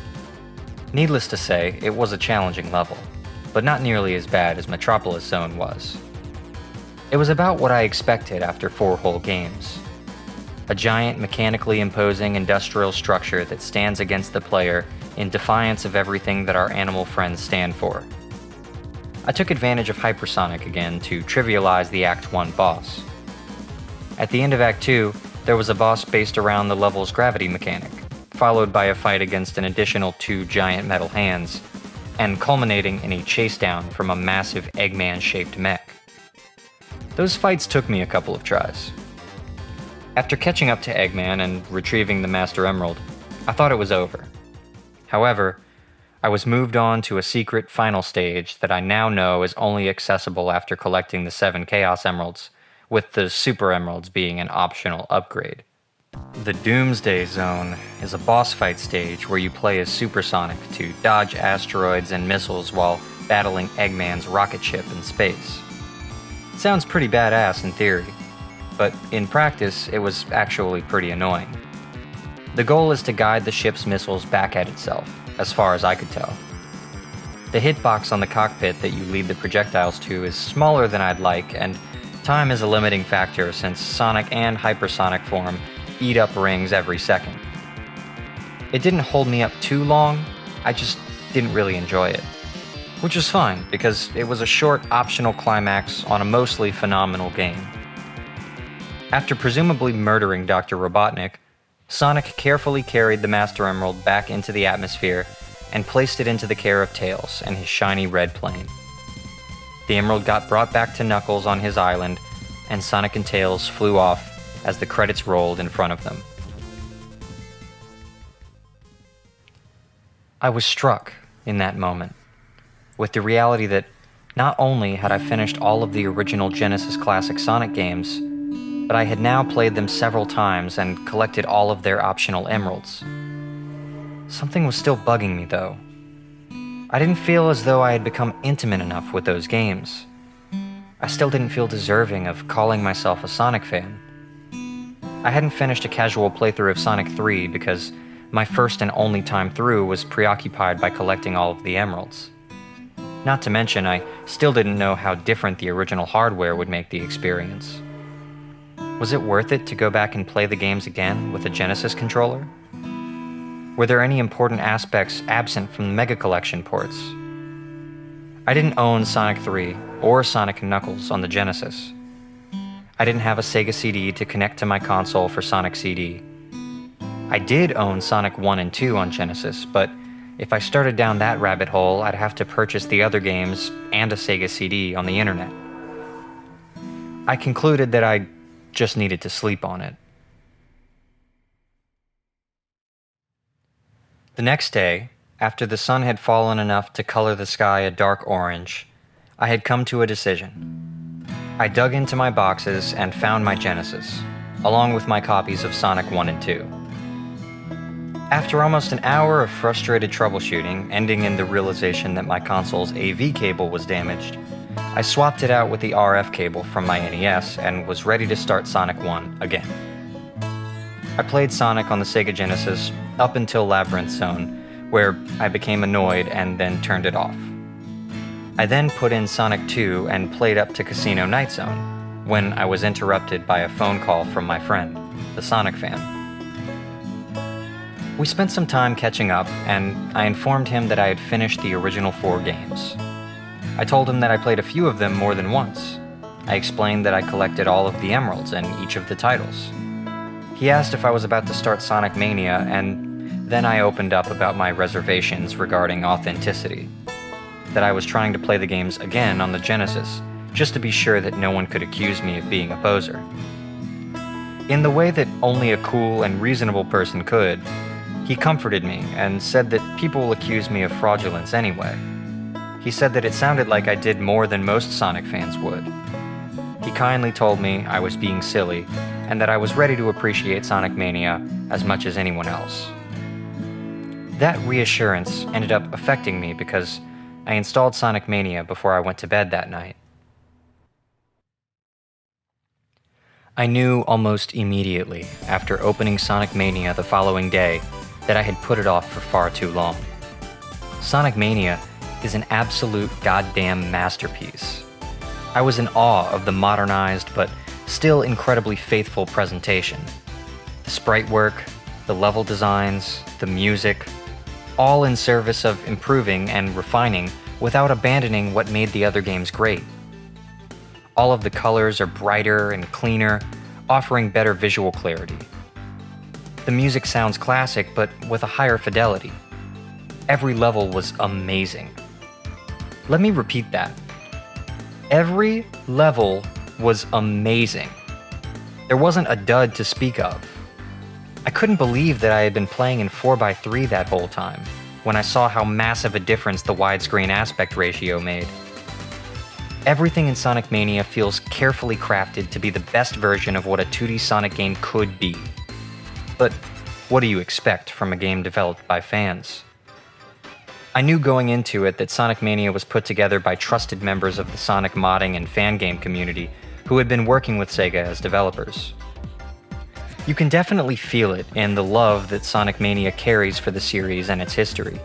Needless to say, it was a challenging level, but not nearly as bad as Metropolis Zone was. It was about what I expected after 4 whole games. A giant, mechanically imposing industrial structure that stands against the player in defiance of everything that our animal friends stand for. I took advantage of Hypersonic again to trivialize the Act 1 boss. At the end of Act 2, there was a boss based around the level's gravity mechanic, followed by a fight against an additional 2 giant metal hands, and culminating in a chase down from a massive Eggman-shaped mech. Those fights took me a couple of tries. After catching up to Eggman and retrieving the Master Emerald, I thought it was over. However, I was moved on to a secret final stage that I now know is only accessible after collecting the 7 Chaos Emeralds, with the Super Emeralds being an optional upgrade. The Doomsday Zone is a boss fight stage where you play as Super Sonic to dodge asteroids and missiles while battling Eggman's rocket ship in space. It sounds pretty badass in theory, but in practice, it was actually pretty annoying. The goal is to guide the ship's missiles back at itself, as far as I could tell. The hitbox on the cockpit that you lead the projectiles to is smaller than I'd like, and time is a limiting factor since Sonic and Hypersonic form eat up rings every second. It didn't hold me up too long, I just didn't really enjoy it. Which was fine, because it was a short, optional climax on a mostly phenomenal game. After presumably murdering Dr. Robotnik, Sonic carefully carried the Master Emerald back into the atmosphere and placed it into the care of Tails and his shiny red plane. The emerald got brought back to Knuckles on his island, and Sonic and Tails flew off as the credits rolled in front of them. I was struck in that moment with the reality that not only had I finished all of the original Genesis Classic Sonic games, but I had now played them several times and collected all of their optional emeralds. Something was still bugging me, though. I didn't feel as though I had become intimate enough with those games. I still didn't feel deserving of calling myself a Sonic fan. I hadn't finished a casual playthrough of Sonic 3 because my first and only time through was preoccupied by collecting all of the emeralds. Not to mention, I still didn't know how different the original hardware would make the experience. Was it worth it to go back and play the games again with a Genesis controller? Were there any important aspects absent from the Mega Collection ports? I didn't own Sonic 3 or Sonic & Knuckles on the Genesis. I didn't have a Sega CD to connect to my console for Sonic CD. I did own Sonic 1 and 2 on Genesis, but if I started down that rabbit hole, I'd have to purchase the other games and a Sega CD on the internet. I concluded that I just needed to sleep on it. The next day, after the sun had fallen enough to color the sky a dark orange, I had come to a decision. I dug into my boxes and found my Genesis, along with my copies of Sonic 1 and 2. After almost an hour of frustrated troubleshooting, ending in the realization that my console's AV cable was damaged, I swapped it out with the RF cable from my NES and was ready to start Sonic 1 again. I played Sonic on the Sega Genesis up until Labyrinth Zone, where I became annoyed and then turned it off. I then put in Sonic 2 and played up to Casino Night Zone, when I was interrupted by a phone call from my friend, the Sonic fan. We spent some time catching up, and I informed him that I had finished the original 4 games. I told him that I played a few of them more than once. I explained that I collected all of the emeralds in each of the titles. He asked if I was about to start Sonic Mania, and then I opened up about my reservations regarding authenticity. That I was trying to play the games again on the Genesis, just to be sure that no one could accuse me of being a poser. In the way that only a cool and reasonable person could, he comforted me and said that people will accuse me of fraudulence anyway. He said that it sounded like I did more than most Sonic fans would. He kindly told me I was being silly and that I was ready to appreciate Sonic Mania as much as anyone else. That reassurance ended up affecting me because I installed Sonic Mania before I went to bed that night. I knew almost immediately after opening Sonic Mania the following day that I had put it off for far too long. Sonic Mania is an absolute goddamn masterpiece. I was in awe of the modernized but still incredibly faithful presentation. The sprite work, the level designs, the music, all in service of improving and refining without abandoning what made the other games great. All of the colors are brighter and cleaner, offering better visual clarity. The music sounds classic, but with a higher fidelity. Every level was amazing. Let me repeat that. Every level was amazing. There wasn't a dud to speak of. I couldn't believe that I had been playing in 4:3 that whole time, when I saw how massive a difference the widescreen aspect ratio made. Everything in Sonic Mania feels carefully crafted to be the best version of what a 2D Sonic game could be. But what do you expect from a game developed by fans? I knew going into it that Sonic Mania was put together by trusted members of the Sonic modding and fan game community who had been working with Sega as developers. You can definitely feel it in the love that Sonic Mania carries for the series and its history.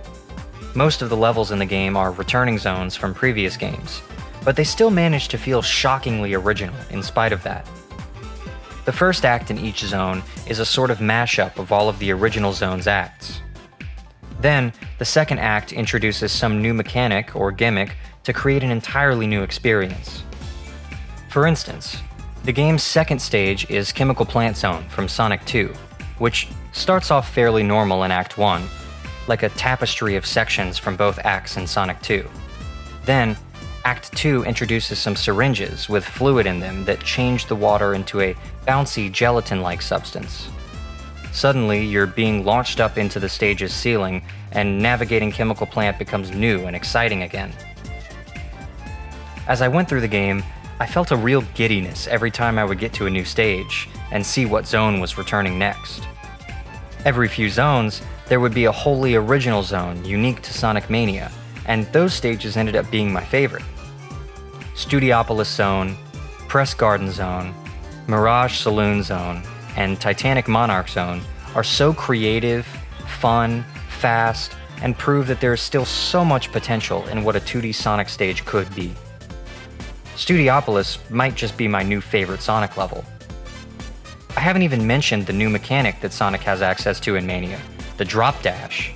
Most of the levels in the game are returning zones from previous games, but they still manage to feel shockingly original in spite of that. The first act in each zone is a sort of mashup of all of the original zone's acts. Then, the second act introduces some new mechanic or gimmick to create an entirely new experience. For instance, the game's second stage is Chemical Plant Zone from Sonic 2, which starts off fairly normal in Act 1, like a tapestry of sections from both acts in Sonic 2. Then, Act 2 introduces some syringes with fluid in them that change the water into a bouncy gelatin-like substance. Suddenly, you're being launched up into the stage's ceiling, and navigating Chemical Plant becomes new and exciting again. As I went through the game, I felt a real giddiness every time I would get to a new stage and see what zone was returning next. Every few zones, there would be a wholly original zone unique to Sonic Mania, and those stages ended up being my favorite. Studiopolis Zone, Press Garden Zone, Mirage Saloon Zone, and Titanic Monarch Zone are so creative, fun, fast, and prove that there is still so much potential in what a 2D Sonic stage could be. Studiopolis might just be my new favorite Sonic level. I haven't even mentioned the new mechanic that Sonic has access to in Mania, the Drop Dash.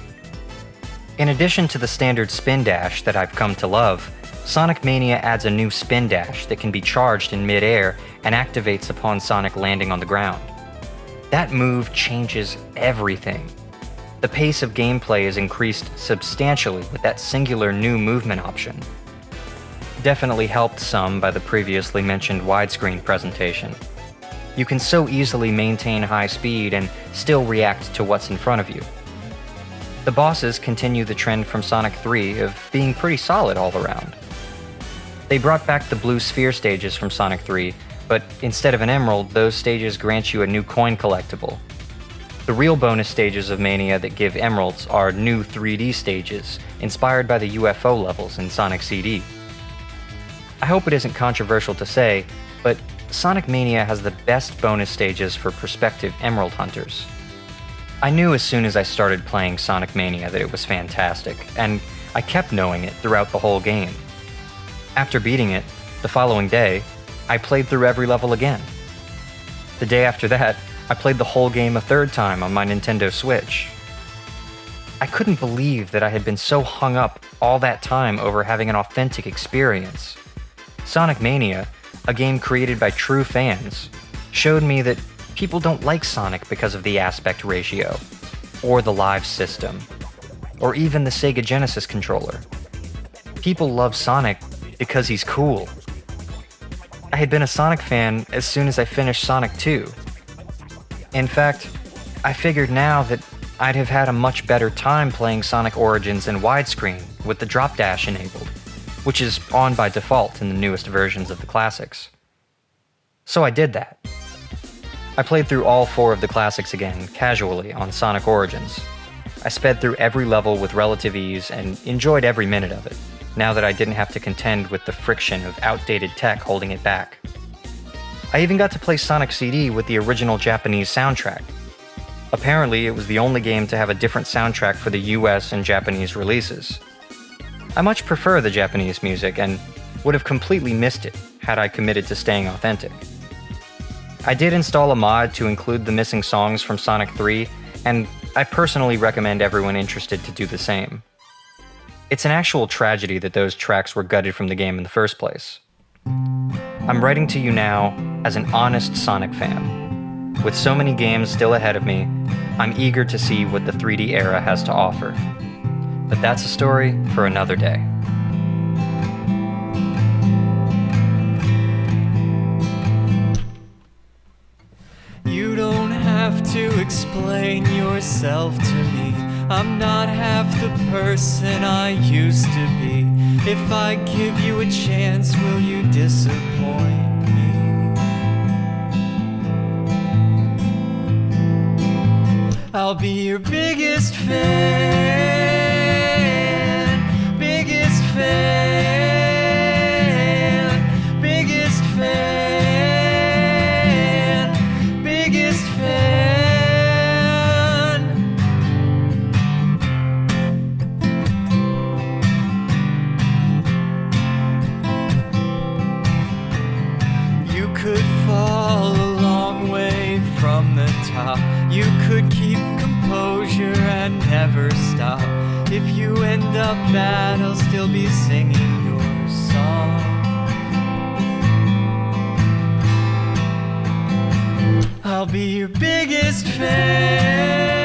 In addition to the standard spin dash that I've come to love, Sonic Mania adds a new spin dash that can be charged in mid-air and activates upon Sonic landing on the ground. That move changes everything. The pace of gameplay is increased substantially with that singular new movement option. Definitely helped some by the previously mentioned widescreen presentation. You can so easily maintain high speed and still react to what's in front of you. The bosses continue the trend from Sonic 3 of being pretty solid all around. They brought back the blue sphere stages from Sonic 3, but instead of an emerald, those stages grant you a new coin collectible. The real bonus stages of Mania that give emeralds are new 3D stages, inspired by the UFO levels in Sonic CD. I hope it isn't controversial to say, but Sonic Mania has the best bonus stages for prospective emerald hunters. I knew as soon as I started playing Sonic Mania that it was fantastic, and I kept knowing it throughout the whole game. After beating it, the following day, I played through every level again. The day after that, I played the whole game a third time on my Nintendo Switch. I couldn't believe that I had been so hung up all that time over having an authentic experience. Sonic Mania, a game created by true fans, showed me that people don't like Sonic because of the aspect ratio, or the live system, or even the Sega Genesis controller. People love Sonic because he's cool. I had been a Sonic fan as soon as I finished Sonic 2. In fact, I figured now that I'd have had a much better time playing Sonic Origins in widescreen with the drop dash enabled, which is on by default in the newest versions of the classics. So I did that. I played through all 4 of the classics again, casually, on Sonic Origins. I sped through every level with relative ease and enjoyed every minute of it, now that I didn't have to contend with the friction of outdated tech holding it back. I even got to play Sonic CD with the original Japanese soundtrack. Apparently, it was the only game to have a different soundtrack for the US and Japanese releases. I much prefer the Japanese music and would have completely missed it had I committed to staying authentic. I did install a mod to include the missing songs from Sonic 3, and I personally recommend everyone interested to do the same. It's an actual tragedy that those tracks were gutted from the game in the first place. I'm writing to you now as an honest Sonic fan. With so many games still ahead of me, I'm eager to see what the 3D era has to offer. But that's a story for another day.
You don't have to explain yourself to me. I'm not half the person I used to be. If I give you a chance, will you disappoint me? I'll be your biggest fan, biggest fan, biggest fan, biggest fan. You could fall a long way from the top. You could keep composure and never stop. If you end up bad, I'll still be singing your song. I'll be your biggest fan.